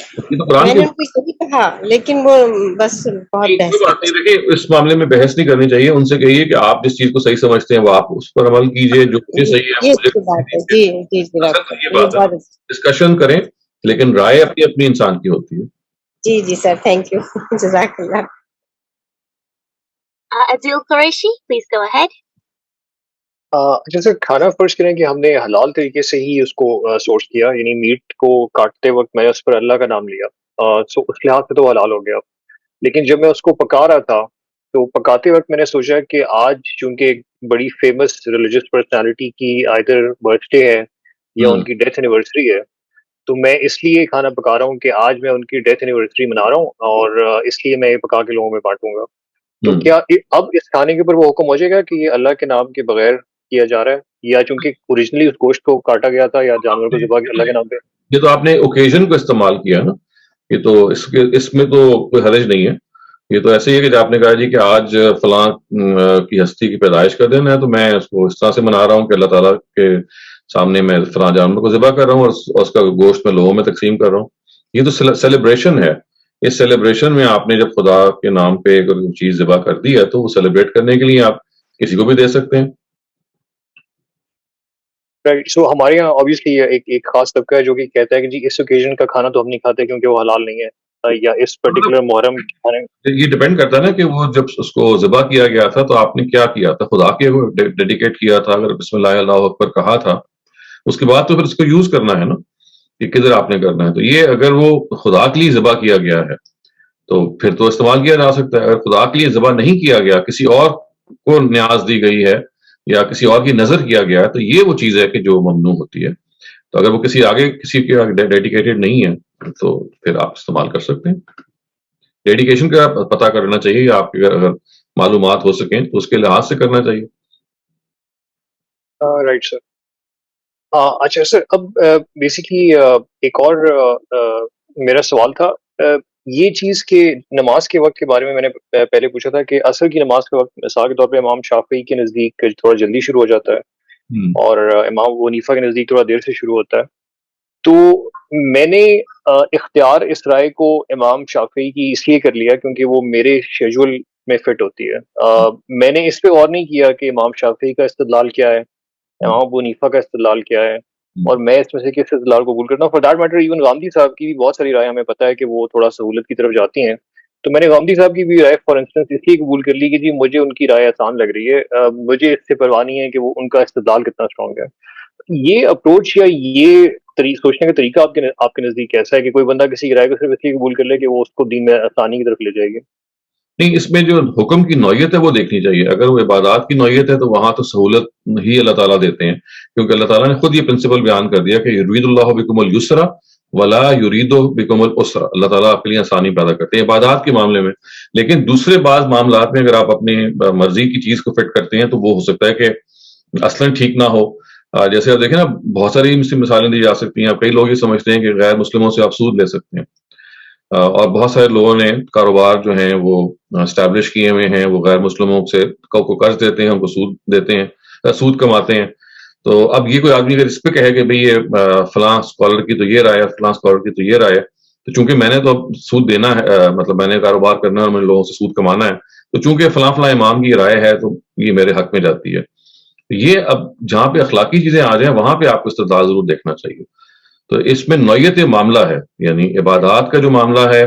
یہ تو قرآن میں کے نے ان کو یہی کہا لیکن وہ بس بہت بحث کوئی بات نہیں. دیکھیے اس معاملے میں بحث نہیں کرنی چاہیے. ان سے کہیے کہ آپ جس چیز کو صحیح سمجھتے ہیں وہ آپ اس پر عمل کیجئے, جو مجھے صحیح ہے یہ مجھے اچھی بات ہے. جی جی جی اصل ڈاکٹر میں یہ یہ بات ہے, بہت ڈسکشن کریں لیکن رائے اپنی اپنی انسان کی ہوتی ہے. جی جی سر تھینک یو جزاک اللہ. Adil Qureshi, please go ahead. اچھا سر, کھانا فرض کریں کہ ہم نے حلال طریقے سے ہی اس کو سورس کیا, یعنی میٹ کو کاٹتے وقت میں نے اس پر اللہ کا نام لیا, سو اس لحاظ سے تو حلال ہو گیا. لیکن جب میں اس کو پکا رہا تھا تو پکاتے وقت میں نے سوچا کہ آج چونکہ ایک بڑی فیمس ریلیجیس پرسنالٹی کی آئدر برتھ ڈے ہے یا ان کی ڈیتھ اینیورسری ہے, تو میں اس لیے کھانا پکا رہا ہوں کہ آج میں ان کی ڈیتھ اینیورسری منا رہا ہوں اور اس لیے میں یہ پکا کے لوگوں میں بانٹوں گا. تو کیا اب اس کھانے کے اوپر وہ حکم ہو جائے گا کہ یہ اللہ کے نام کے بغیر کیا جا رہا ہے, یا چونکہ اوریجنلی اس گوشت کو کاٹا گیا تھا یا جانور کو ذبح کیا اللہ کے نام پہ؟ یہ تو آپ نے اوکیزن کو استعمال کیا نا, یہ تو اس میں تو کوئی حرج نہیں ہے. یہ تو ایسے ہی ہے کہ آپ نے کہا جی کہ آج فلاں کی ہستی کی پیدائش کا دن ہے تو میں اس کو اس طرح سے منا رہا ہوں کہ اللہ تعالیٰ کے سامنے میں فلاں جانور کو ذبح کر رہا ہوں اور اس کا گوشت میں لوگوں میں تقسیم کر رہا ہوں. یہ تو سیلیبریشن ہے. اس سیلیبریشن میں آپ نے جب خدا کے نام پہ اگر چیز ذبح کر دی ہے تو وہ سیلیبریٹ کرنے کے لیے آپ کسی کو بھی دے سکتے ہیں. سو ہمارے یہاں obviously ایک خاص طبقہ ہے جو کہ کہتا ہے کہ جی اس اوکیزن کا کھانا تو ہم نہیں کھاتے کیونکہ وہ حلال نہیں ہے, یا اس پرٹیکولر محرم کھانے. یہ ڈیپینڈ کرتا ہے نا کہ وہ جب اس کو ذبح کیا گیا تھا تو آپ نے کیا کیا تھا, خدا کے ڈیڈیکیٹ کیا تھا, اگر بسم اللہ اللہ اکبر کہا تھا اس کے بعد تو پھر اس کو یوز کرنا ہے نا کہ کدھر آپ نے کرنا ہے. تو یہ اگر وہ خدا کے لیے ذبح کیا گیا ہے تو پھر تو استعمال کیا جا سکتا ہے. اگر خدا کے لیے ذبح نہیں کیا گیا, کسی اور کو نیاز دی گئی ہے یا کسی اور کی نظر کیا گیا ہے, تو یہ وہ چیز ہے کہ جو ممنوع ہوتی ہے. تو اگر وہ کسی کے ڈیڈیکیٹڈ نہیں ہے تو پھر آپ استعمال کر سکتے ہیں. ڈیڈیکیشن کا پتہ کرنا چاہیے, آپ کے اگر معلومات ہو سکیں تو اس کے لحاظ سے کرنا چاہیے. Right sir. اچھا سر, اب بیسکلی ایک اور میرا سوال تھا, یہ چیز کہ نماز کے وقت کے بارے میں نے پہلے پوچھا تھا کہ عصر کی نماز کا وقت مثال کے طور پہ امام شافعی کے نزدیک تھوڑا جلدی شروع ہو جاتا ہے اور امام ابو حنیفہ کے نزدیک تھوڑا دیر سے شروع ہوتا ہے. تو میں نے اختیار اس رائے کو امام شافعی کی اس لیے کر لیا کیونکہ وہ میرے شیڈول میں فٹ ہوتی ہے. میں نے اس پہ غور نہیں کیا کہ امام شافعی کا استدلال کیا ہے, امام ابو حنیفہ کا استدلال کیا ہے, اور میں اس میں سے کس استدلال کو قبول کرتا ہوں. For that matter even Ghamidi صاحب کی بھی بہت ساری رائے ہمیں پتہ ہے کہ وہ تھوڑا سہولت کی طرف جاتی ہیں. تو میں نے غامدی صاحب کی بھی رائے فار انسٹنس اس لیے قبول کر لی کہ جی مجھے ان کی رائے آسان لگ رہی ہے, مجھے اس سے پرواہ نہیں ہے کہ وہ ان کا استدلال کتنا اسٹرانگ ہے. یہ اپروچ یا یہ سوچنے کا طریقہ آپ کے نزدیک کیسا ہے کہ کوئی بندہ کسی کی رائے کو صرف اس لیے قبول کر لے کہ وہ اس کو دین میں آسانی کی طرف لے جائے گی؟ نہیں, اس میں جو حکم کی نوعیت ہے وہ دیکھنی چاہیے. اگر وہ عبادات کی نوعیت ہے تو وہاں تو سہولت ہی اللہ تعالیٰ دیتے ہیں, کیونکہ اللہ تعالیٰ نے خود یہ پرنسپل بیان کر دیا کہ یرید اللہ بکم اليسر ولا یرید بکم العسر. اللہ تعالیٰ آپ کے لیے آسانی پیدا کرتے ہیں عبادات کے معاملے میں. لیکن دوسرے بعض معاملات میں اگر آپ اپنی مرضی کی چیز کو فٹ کرتے ہیں تو وہ ہو سکتا ہے کہ اصلاً ٹھیک نہ ہو. جیسے آپ دیکھیں نا, بہت ساری مثالیں دی جا سکتی ہیں. کئی لوگ یہ سمجھتے ہیں کہ غیر مسلموں سے آپ سود لے سکتے ہیں, اور بہت سارے لوگوں نے کاروبار جو ہیں وہ اسٹیبلش کیے ہوئے ہیں, وہ غیر مسلموں سے کو قرض دیتے ہیں, ان کو سود دیتے ہیں, سود کماتے ہیں. تو اب یہ کوئی آدمی اگر اس پہ کہے کہ بھئی یہ فلاں اسکالر کی تو یہ رائے ہے, فلاں اسکالر کی تو یہ رائے ہے, تو چونکہ میں نے تو اب سود دینا ہے, مطلب میں نے کاروبار کرنا ہے اور میں لوگوں سے سود کمانا ہے, تو چونکہ فلاں فلاں امام کی رائے ہے تو یہ میرے حق میں جاتی ہے. یہ اب جہاں پہ اخلاقی چیزیں آ جائیں وہاں پہ آپ کو استدلال ضرور دیکھنا چاہیے. تو اس میں نوعیت معاملہ ہے, یعنی عبادات کا جو معاملہ ہے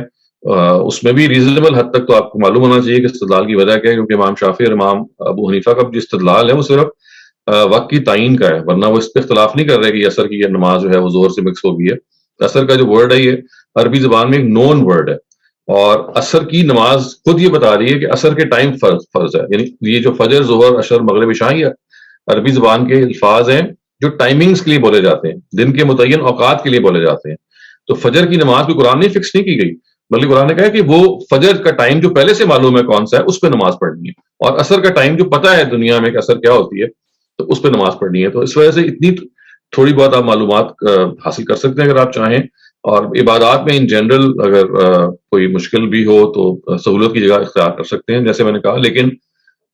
اس میں بھی ریزنیبل حد تک تو آپ کو معلوم ہونا چاہیے کہ استدلال کی وجہ کیا ہے, کیونکہ امام شافعی اور امام ابو حنیفہ کا جو استدلال ہے وہ صرف وقت کی تعین کا ہے, ورنہ وہ اس پہ اختلاف نہیں کر رہے کہ عصر کی یہ نماز جو ہے وہ زور سے مکس ہو گئی ہے. عصر کا جو ورڈ ہے یہ عربی زبان میں ایک نون ورڈ ہے, اور عصر کی نماز خود یہ بتا رہی ہے کہ عصر کے ٹائم فرض ہے. یعنی یہ جو فجر, ظہر, عشر, مغرب, عشاء یہ عربی زبان کے الفاظ ہیں جو ٹائمنگز کے لیے بولے جاتے ہیں, دن کے متعین اوقات کے لیے بولے جاتے ہیں. تو فجر کی نماز بھی قرآن نے فکس نہیں کی گئی, بلکہ قرآن نے کہا کہ وہ فجر کا ٹائم جو پہلے سے معلوم ہے کون سا ہے اس پہ نماز پڑھنی ہے, اور عصر کا ٹائم جو پتہ ہے دنیا میں کہ عصر کیا ہوتی ہے تو اس پہ نماز پڑھنی ہے. تو اس وجہ سے اتنی تھوڑی بہت آپ معلومات حاصل کر سکتے ہیں اگر آپ چاہیں. اور عبادات میں ان جنرل اگر کوئی مشکل بھی ہو تو سہولت کی جگہ اختیار کر سکتے ہیں جیسے میں نے کہا. لیکن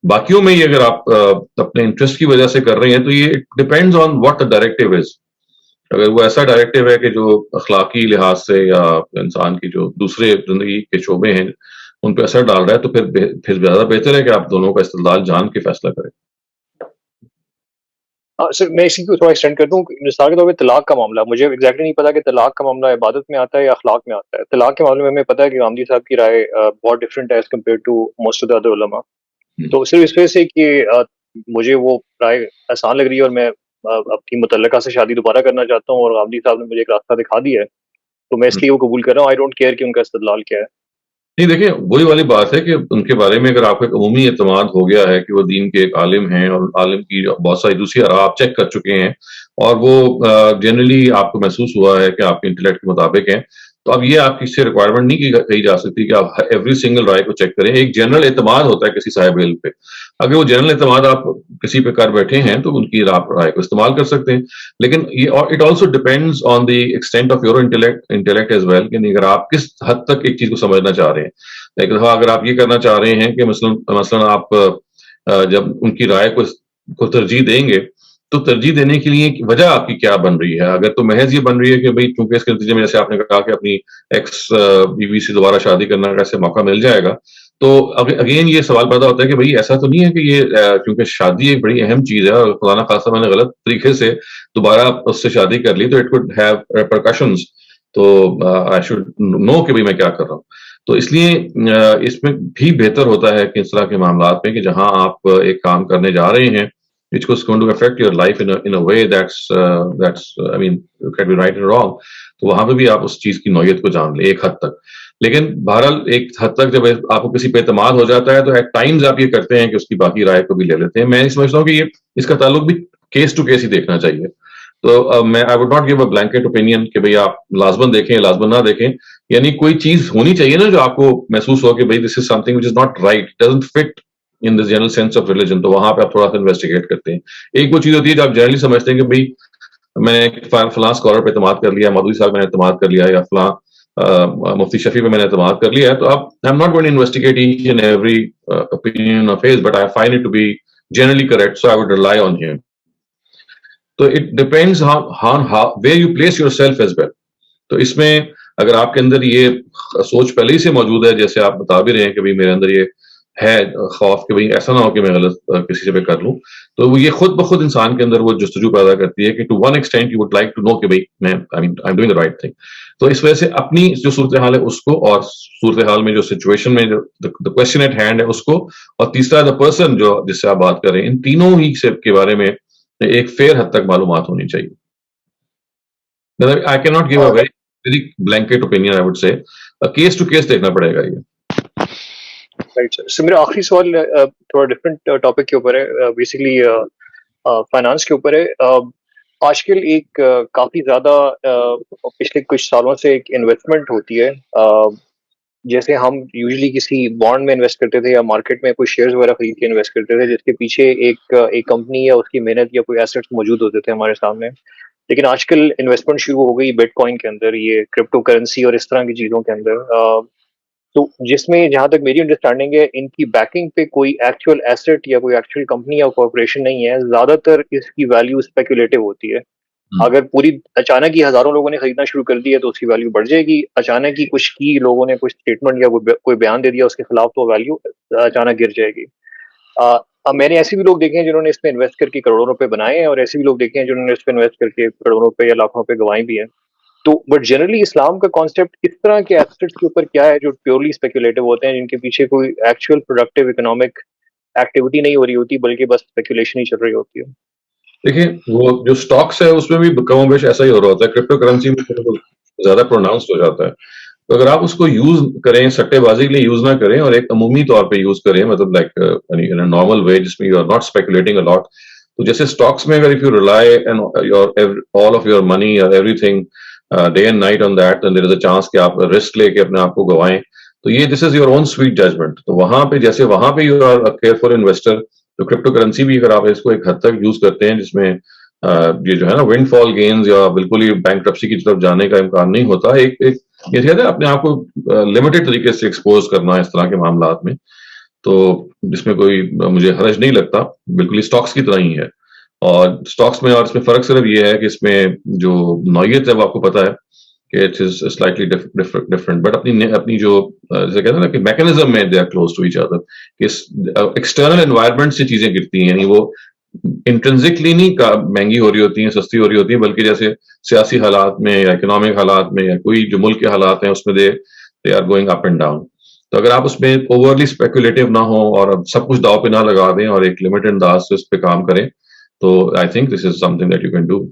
باقیوں میں یہ اگر آپ اپنے انٹرسٹ کی وجہ سے کر رہے ہیں تو یہ depends on what the directive is. اگر وہ ایسا ڈائریکٹیو ہے کہ جو اخلاقی لحاظ سے یا انسان کی جو دوسرے زندگی کے شعبے ہیں ان پہ اثر ڈال رہا ہے تو پھر زیادہ بہتر ہے کہ آپ دونوں کا استدلال جان کے فیصلہ کریں. سر میں اسی کو تھوڑا ایکسٹینڈ کر دوں. مثال کے طور پہ طلاق کا معاملہ مجھے ایگزیکٹلی نہیں پتا کہ طلاق کا معاملہ عبادت میں آتا ہے یا اخلاق میں آتا ہے. طلاق کے معاملے میں ہمیں پتا ہے کہ غامدی صاحب کی رائے بہت ڈفرینٹ ہے as compared to most of the other علماء. تو صرف اس وجہ سے کہ مجھے وہ رائے آسان لگ رہی ہے اور میں اپنی متعلقہ سے شادی دوبارہ کرنا چاہتا ہوں اور غامدی صاحب نے مجھے ایک راستہ دکھا دیا ہے تو میں اس لیے وہ قبول کر رہا ہوں. آئی ڈونٹ کیئر کہ ان کا استدلال کیا ہے. نہیں دیکھیں وہی والی بات ہے کہ ان کے بارے میں اگر آپ کو ایک عمومی اعتماد ہو گیا ہے کہ وہ دین کے ایک عالم ہیں اور عالم کی بہت ساری دوسری آراء آپ چیک کر چکے ہیں اور وہ جنرلی آپ کو محسوس ہوا ہے کہ آپ کے انٹلیکٹ کے مطابق ہیں تو اب یہ آپ کی سے ریکوائرمنٹ نہیں کہی جا سکتی کہ آپ ایوری سنگل رائے کو چیک کریں. ایک جنرل اعتماد ہوتا ہے کسی صاحب علم پہ. اگر وہ جنرل اعتماد آپ کسی پہ کر بیٹھے ہیں تو ان کی رائے کو استعمال کر سکتے ہیں. لیکن it also depends on the extent of your intellect as well کہ اگر آپ کس حد تک ایک چیز کو سمجھنا چاہ رہے ہیں. ایک دفعہ اگر آپ یہ کرنا چاہ رہے ہیں کہ مثلا آپ جب ان کی رائے کو ترجیح دیں گے تو ترجیح دینے کے لیے وجہ آپ کی کیا بن رہی ہے. اگر تو محض یہ بن رہی ہے کہ بھئی چونکہ اس کے نتیجے میں جیسے آپ نے کہا کہ اپنی ایکس بیوی سے دوبارہ شادی کرنا کا ایسے موقع مل جائے گا تو اگین یہ سوال پیدا ہوتا ہے کہ بھئی ایسا تو نہیں ہے کہ یہ کیونکہ شادی ایک بڑی اہم چیز ہے اور خدا نہ خواستہ میں نے غلط طریقے سے دوبارہ اس سے شادی کر لی تو اٹ کوڈ ہیو ریپرکشنز تو آئی شوڈ نو کہ بھئی میں کیا کر رہا ہوں. تو اس لیے اس میں بھی بہتر ہوتا ہے کہ اس طرح کے معاملات میں کہ جہاں آپ ایک کام کرنے جا رہے ہیں which is going to affect your life in a way that's I mean you can be right and wrong تو وہاں پہ بھی آپ اس چیز کی نوعیت کو جان لیں ایک حد تک. لیکن بہرحال ایک حد تک جب آپ کو کسی پہ اعتماد ہو جاتا ہے تو ایٹ ٹائمز آپ یہ کرتے ہیں کہ اس کی باقی رائے کو بھی لے لیتے ہیں. میں سمجھتا ہوں کہ یہ اس کا تعلق بھی کیس ٹو کیس ہی دیکھنا چاہیے. تو میں I would not give a blanket opinion کہ بھئی آپ لازمن دیکھیں لازمن نہ دیکھیں. یعنی کوئی چیز ہونی چاہیے نا جو آپ کو محسوس ہو کہ بھئی this is something which is not right doesn't fit in the general sense of religion تو وہاں پہ آپ تھوڑا سا انویسٹیگیٹ کرتے ہیں. ایک وہ چیز ہوتی ہے جو آپ جنرلی سمجھتے ہیں کہ بھئی میں نے فلاں اسکالر پہ اعتماد کر لیا مودودی صاحب میں نے اعتماد کر لیا یا فلاں مفتی شفیع پہ میں نے اعتماد کر لیا ہے تو آپ I'm not going to investigate each and every opinion of his but I find it to be generally correct so I would rely on him. تو it depends on where you place yourself as well. تو اس میں اگر آپ کے اندر یہ سوچ پہلے ہی سے موجود ہے جیسے آپ بتا بھی رہے ہیں کہ بھئی میرے اندر یہ ہے خوف کہ بھئی ایسا نہ ہو کہ میں غلط کسی سے پہ کر لوں تو وہ یہ خود بخود انسان کے اندر وہ جستجو پیدا کرتی ہے کہ to one extent you would like to know کہ بھئی میں I am doing the right thing. تو اس وجہ سے اپنی جو صورتحال ہے اس کو اور صورتحال میں جو سچویشن میں دا کوسچن ایٹ ہینڈ ہے اس کو اور تیسرا دا پرسن جو جس سے آپ بات کر رہے ہیں ان تینوں ہی کے بارے میں ایک فیئر حد تک معلومات ہونی چاہیے. I can not give a very blanket opinion I would say case to case دیکھنا پڑے گا. یہ رائٹ سر. میرا آخری سوال تھوڑا ڈفرینٹ ٹاپک کے اوپر ہے بیسکلی فائنانس کے اوپر ہے. آج کل ایک کافی زیادہ پچھلے کچھ سالوں سے ایک انویسٹمنٹ ہوتی ہے جیسے ہم یوزلی کسی بانڈ میں انویسٹ کرتے تھے یا مارکیٹ میں کوئی شیئرز وغیرہ خرید کے انویسٹ کرتے تھے جس کے پیچھے ایک کمپنی یا اس کی محنت یا کوئی ایسٹس موجود ہوتے تھے ہمارے سامنے. لیکن آج کل انویسٹمنٹ شروع ہو گئی بٹ کوائن کے اندر یہ کرپٹو کرنسی اور اس طرح کی چیزوں کے اندر تو جس میں جہاں تک میری انڈرسٹینڈنگ ہے ان کی بیکنگ پہ کوئی ایکچوئل ایسٹ یا کوئی ایکچوئل کمپنی یا کارپوریشن نہیں ہے. زیادہ تر اس کی ویلیو اسپیکولیٹو ہوتی ہے. اگر پوری اچانک ہی ہزاروں لوگوں نے خریدنا شروع کر دیا تو اس کی ویلیو بڑھ جائے گی. اچانک ہی کچھ کی لوگوں نے کچھ اسٹیٹمنٹ یا کوئی بیان دے دیا اس کے خلاف تو ویلیو اچانک گر جائے گی. اب میں نے ایسے بھی لوگ دیکھے ہیں جنہوں نے اس پہ انویسٹ کر کے کروڑوں روپے بنائے ہیں اور ایسے بھی لوگ دیکھے ہیں جنہوں نے اس پہ انویسٹ کر کے کروڑوں روپے یا لاکھوں روپے گنوائے بھی ہیں. تو بٹ جنرلی اسلام کا کانسیپٹ اس طرح کے ایسٹس کے اوپر کیا ہے جو پیورلی اسپیکولیٹو ہوتے ہیں جن کے پیچھے کوئی ایکچوئل پروڈکٹیو اکنامک ایکٹیویٹی نہیں ہو رہی ہوتی بلکہ بس اسپیکولیشن ہی چل رہی ہوتی ہے. دیکھیں وہ جو اسٹاکس ہے اس میں بھی کم و بیش ایسا ہی ہو رہا ہوتا ہے. کرپٹو کرنسی میں زیادہ پروناؤنسڈ ہو جاتا ہے. تو اگر آپ اس کو یوز کریں سٹے بازی کے لیے یوز نہ کریں اور ایک عمومی طور پہ یوز کریں مطلب لائک نارمل وے جس میں you are not speculating a lot تو جیسے اسٹاکس میں اگر if you rely all of your money اور everything day and night on that then there is a chance کہ آپ رسک لے کے اپنے آپ کو گوائیں. تو یہ this is your own sweet judgment. تو وہاں پہ جیسے وہاں پہ یو آر کیئرفل انویسٹر تو کرپٹو کرنسی بھی اگر آپ اس کو ایک حد تک یوز کرتے ہیں جس میں یہ جو ہے نا ونڈ فال گینز یا بالکل ہی بینکرپسی کی طرف جانے کا امکان نہیں ہوتا. ایک یہ کہتے ہیں اپنے آپ کو لمیٹڈ طریقے سے ایکسپوز کرنا اس طرح کے معاملات میں تو جس میں کوئی مجھے حرج نہیں لگتا بالکل اسٹاکس کی طرح ہی ہے. اور اسٹاکس میں اور اس میں فرق صرف یہ ہے کہ اس میں جو نوعیت ہے وہ آپ کو پتا ہے کہ it is slightly different, but اپنی جو جیسے کہتے ہیں نا کہ میکینزم میں they are close to each other, کہ ایکسٹرنل انوائرمنٹ سے چیزیں گرتی ہیں, یعنی وہ انٹرنزکلی نہیں مہنگی ہو رہی ہوتی ہیں, سستی ہو رہی ہوتی ہیں, بلکہ جیسے سیاسی حالات میں یا اکنامک حالات میں یا کوئی جو ملک کے حالات ہیں اس میں they are going up and down. تو اگر آپ اس میں اوورلی اسپیکولیٹو نہ ہو اور سب کچھ داؤ پہ نہ لگا دیں اور ایک لمیٹڈ انداز سے اس پہ کام کریں, تو I think this is some thing that you can do.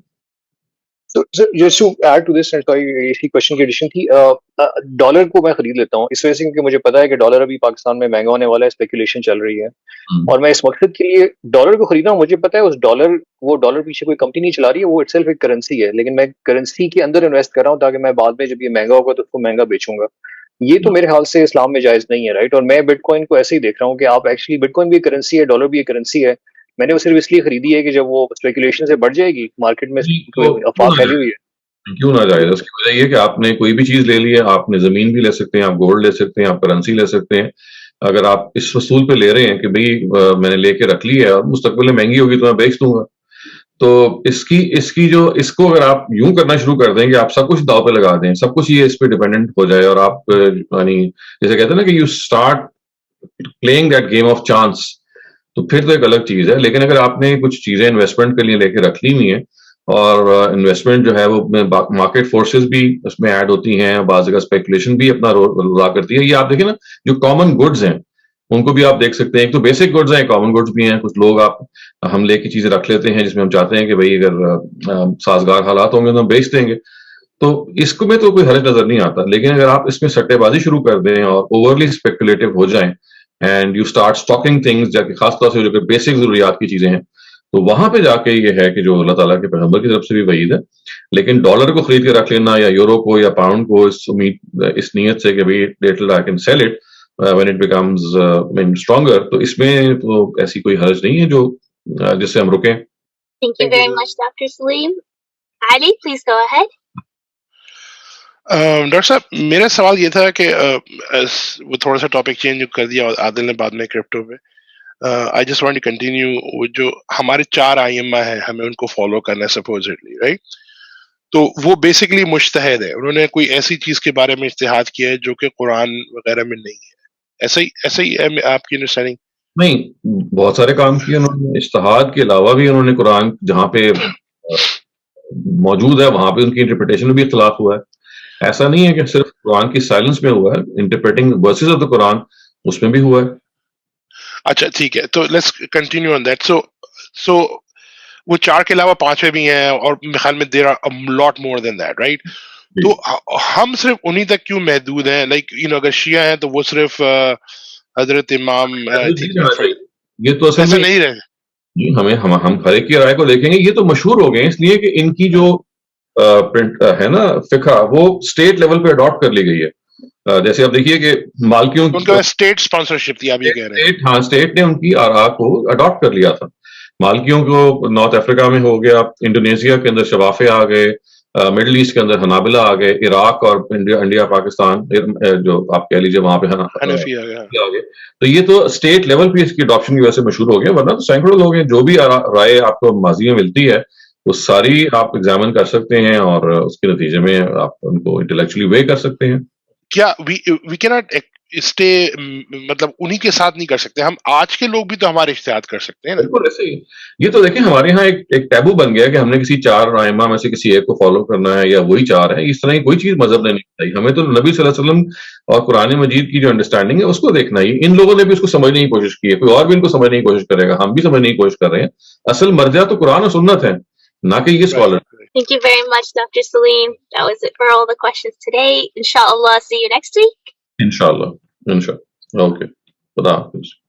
So, just to add to this, اسی کوشچن کی ایڈیشن تھی, ڈالر کو میں خرید لیتا ہوں اس وجہ سے کیونکہ مجھے پتا ہے کہ ڈالر ابھی پاکستان میں مہنگا ہونے والا ہے, اسپیکولیشن چل رہی ہے, اور میں اس مقصد کے لیے ڈالر کو خریدنا ہوں. مجھے پتا ہے وہ ڈالر پیچھے کوئی کمپنی نہیں چلا رہی ہے, وہ اٹ سیلف ایک کرنسی ہے, لیکن میں کرنسی کے اندر انویسٹ کر رہا ہوں تاکہ میں بعد میں جب یہ مہنگا ہوگا تو اس کو مہنگا بیچوں گا. یہ تو میرے خیال سے اسلام میں جائز نہیں ہے, رائٹ. اور میں بٹ کوائن کو ایسے ہی دیکھ رہا ہوں کہ آپ ایکچولی بٹ کوائن بھی کرنسی ہے, ڈالر بھی ایک کرنسی ہے. میں نے وہ صرف اس لیے خریدی ہے کہ جب وہ اسپیکولیشن سے بڑھ جائے گی مارکیٹ میں افواہ پھیلی ہوئی ہے. کیوں نہ جائے, اس کی وجہ یہ کہ آپ نے کوئی بھی چیز لے لی ہے, آپ نے زمین بھی لے سکتے ہیں, آپ گولڈ لے سکتے ہیں, آپ کرنسی لے سکتے ہیں. اگر آپ اس اصول پہ لے رہے ہیں کہ بھئی میں نے لے کے رکھ لی ہے اور مستقبل میں مہنگی ہوگی تو میں بیچ دوں گا, تو اس کو اگر آپ یوں کرنا شروع کر دیں کہ آپ سب کچھ داؤ پہ لگا دیں, سب کچھ یہ اس پہ ڈیپینڈنٹ ہو جائے, اور آپ یعنی جیسے کہتے ہیں نا کہ you start playing that game of chance, تو پھر تو ایک الگ چیز ہے. لیکن اگر آپ نے کچھ چیزیں انویسٹمنٹ کے لیے لے کے رکھ لی ہوئی ہیں, اور انویسٹمنٹ جو ہے وہ مارکیٹ فورسز بھی اس میں ایڈ ہوتی ہیں, بعض جگہ اسپیکولیشن بھی اپنا رول ادا کرتی ہے. یہ آپ دیکھیں نا, جو کامن گڈز ہیں ان کو بھی آپ دیکھ سکتے ہیں, ایک تو بیسک گڈز ہیں, کامن گڈز بھی ہیں. کچھ لوگ ہم لے کی چیزیں رکھ لیتے ہیں جس میں ہم چاہتے ہیں کہ بھئی اگر سازگار حالات ہوں گے تو ہم بیچ دیں گے, تو اس کو میں تو کوئی حرج نظر نہیں آتا. لیکن اگر آپ اس میں سٹے بازی شروع کر دیں اور اوورلی اسپیکولیٹو ہو جائیں and you start stalking things, جا کے خاص طور سے جو کہ بیسک ضروریات کی چیزیں ہیں, تو وہاں پہ جا کے یہ ہے کہ جو اللہ تعالیٰ کے پیغمبر کی طرف سے بھی وعید ہے. لیکن ڈالر کو خرید کے رکھ لینا یا یورو کو یا پاؤنڈ کو اس نیت سے کہ بھئی I can sell it when it becomes stronger, تو اس میں تو ایسی کوئی حرج نہیں ہے جو جس سے ہم رکیں. Thank you very much, Dr. Saleem. Ali, please go ahead. Doctor صاحب میرا سوال یہ تھا کہ وہ تھوڑا سا ٹاپک چینج کر دیا عادل نے بعد میں کرپٹو پہ. I just want to continue وہ جو ہمارے 4 آئمہ ہیں ہمیں ان کو فالو کرنا ہے سپوزٹلی, رائٹ. تو وہ بیسکلی مجتہد ہے, انہوں نے کوئی ایسی چیز کے بارے میں اجتہاد کیا ہے جو کہ قرآن وغیرہ میں نہیں ہے. ایسا ہی ہے آپ کی انڈرسٹینڈنگ؟ نہیں, بہت سارے کام کیے انہوں نے. اجتہاد کے علاوہ بھی انہوں نے قرآن جہاں پہ موجود ہے وہاں پہ ان کی انٹرپریٹیشن میں بھی اختلاف ہوا ہے. ایسا نہیں ہے کہ صرف قرآن کی سائلنس میں ہوا ہے, انٹرپریٹنگ ورسز آف دا قرآن اس میں بھی ہوا ہے. اچھا ٹھیک ہے, تو لیٹس کنٹینیو آن دیٹ. سو وہ 4 کے علاوہ 5 بھی ہیں, اور میرے خیال میں there are lot more than that, right. تو ہم صرف انہی تک کیوں محدود ہیں؟ لائک اگر شیعہ ہیں تو وہ صرف حضرت امام, یہ تو ایسا نہیں رہے. ہم ہر ایک کی رائے کو دیکھیں گے. یہ تو مشہور ہو گئے ہیں اس لیے کہ ان کی جو ہے نا فقہ وہ اسٹیٹ لیول پہ اڈاپٹ کر لی گئی ہے. جیسے آپ دیکھیے کہ مالکیوں ان کا اسٹیٹ اسپانسرشپ تھی, آپ یہ کہہ رہے ہیں. ہاں, اسٹیٹ نے ان کی آراء کو اڈاپٹ کر لیا تھا. مالکیوں کو نارتھ افریقہ میں ہو گیا, انڈونیشیا کے اندر شوافے آ گئے, مڈل ایسٹ کے اندر حنابلہ آ گئے, عراق اور انڈیا پاکستان جو آپ کہہ لیجیے وہاں پہ حنفی آ گئے. تو یہ تو اسٹیٹ لیول پہ اس کی اڈاپشن کی وجہ سے مشہور ہو گئے, ورنہ تو سینکڑوں لوگ ہیں جو بھی رائے آپ کو ماضی میں ملتی ہے وہ ساری آپ ایگزامن کر سکتے ہیں, اور اس کے نتیجے میں آپ ان کو انٹلیکچولی وے کر سکتے ہیں. کیا وی کی ناٹ اسٹے, مطلب انہی کے ساتھ نہیں کر سکتے ہم؟ آج کے لوگ بھی تو ہمارے اجتہاد کر سکتے ہیں. بالکل ایسے ہی. یہ تو دیکھیں ہمارے یہاں ایک ٹیبو بن گیا کہ ہم نے کسی 4 ائمہ میں سے کسی ایک کو فالو کرنا ہے یا وہی 4 ہیں. اس طرح کی کوئی چیز مذہب نے نہیں بتائی ہمیں. تو نبی صلی اللہ علیہ وسلم اور قرآن مجید کی جو انڈرسٹینڈنگ ہے اس کو دیکھنا ہی. ان لوگوں نے بھی اس کو سمجھنے کی کوشش کی ہے, کوئی اور بھی ان کو سمجھنے کی کوشش کرے گا, ہم بھی سمجھنے کی کوشش کر رہے ہیں. اصل مرجع تو قرآن اور سنت ہے, نہ کہ یہ scholar. Thank you very much, Dr. Saleem. That was it for all the questions today. Inshallah, see you next week. Inshallah. Okay. Khuda Hafiz.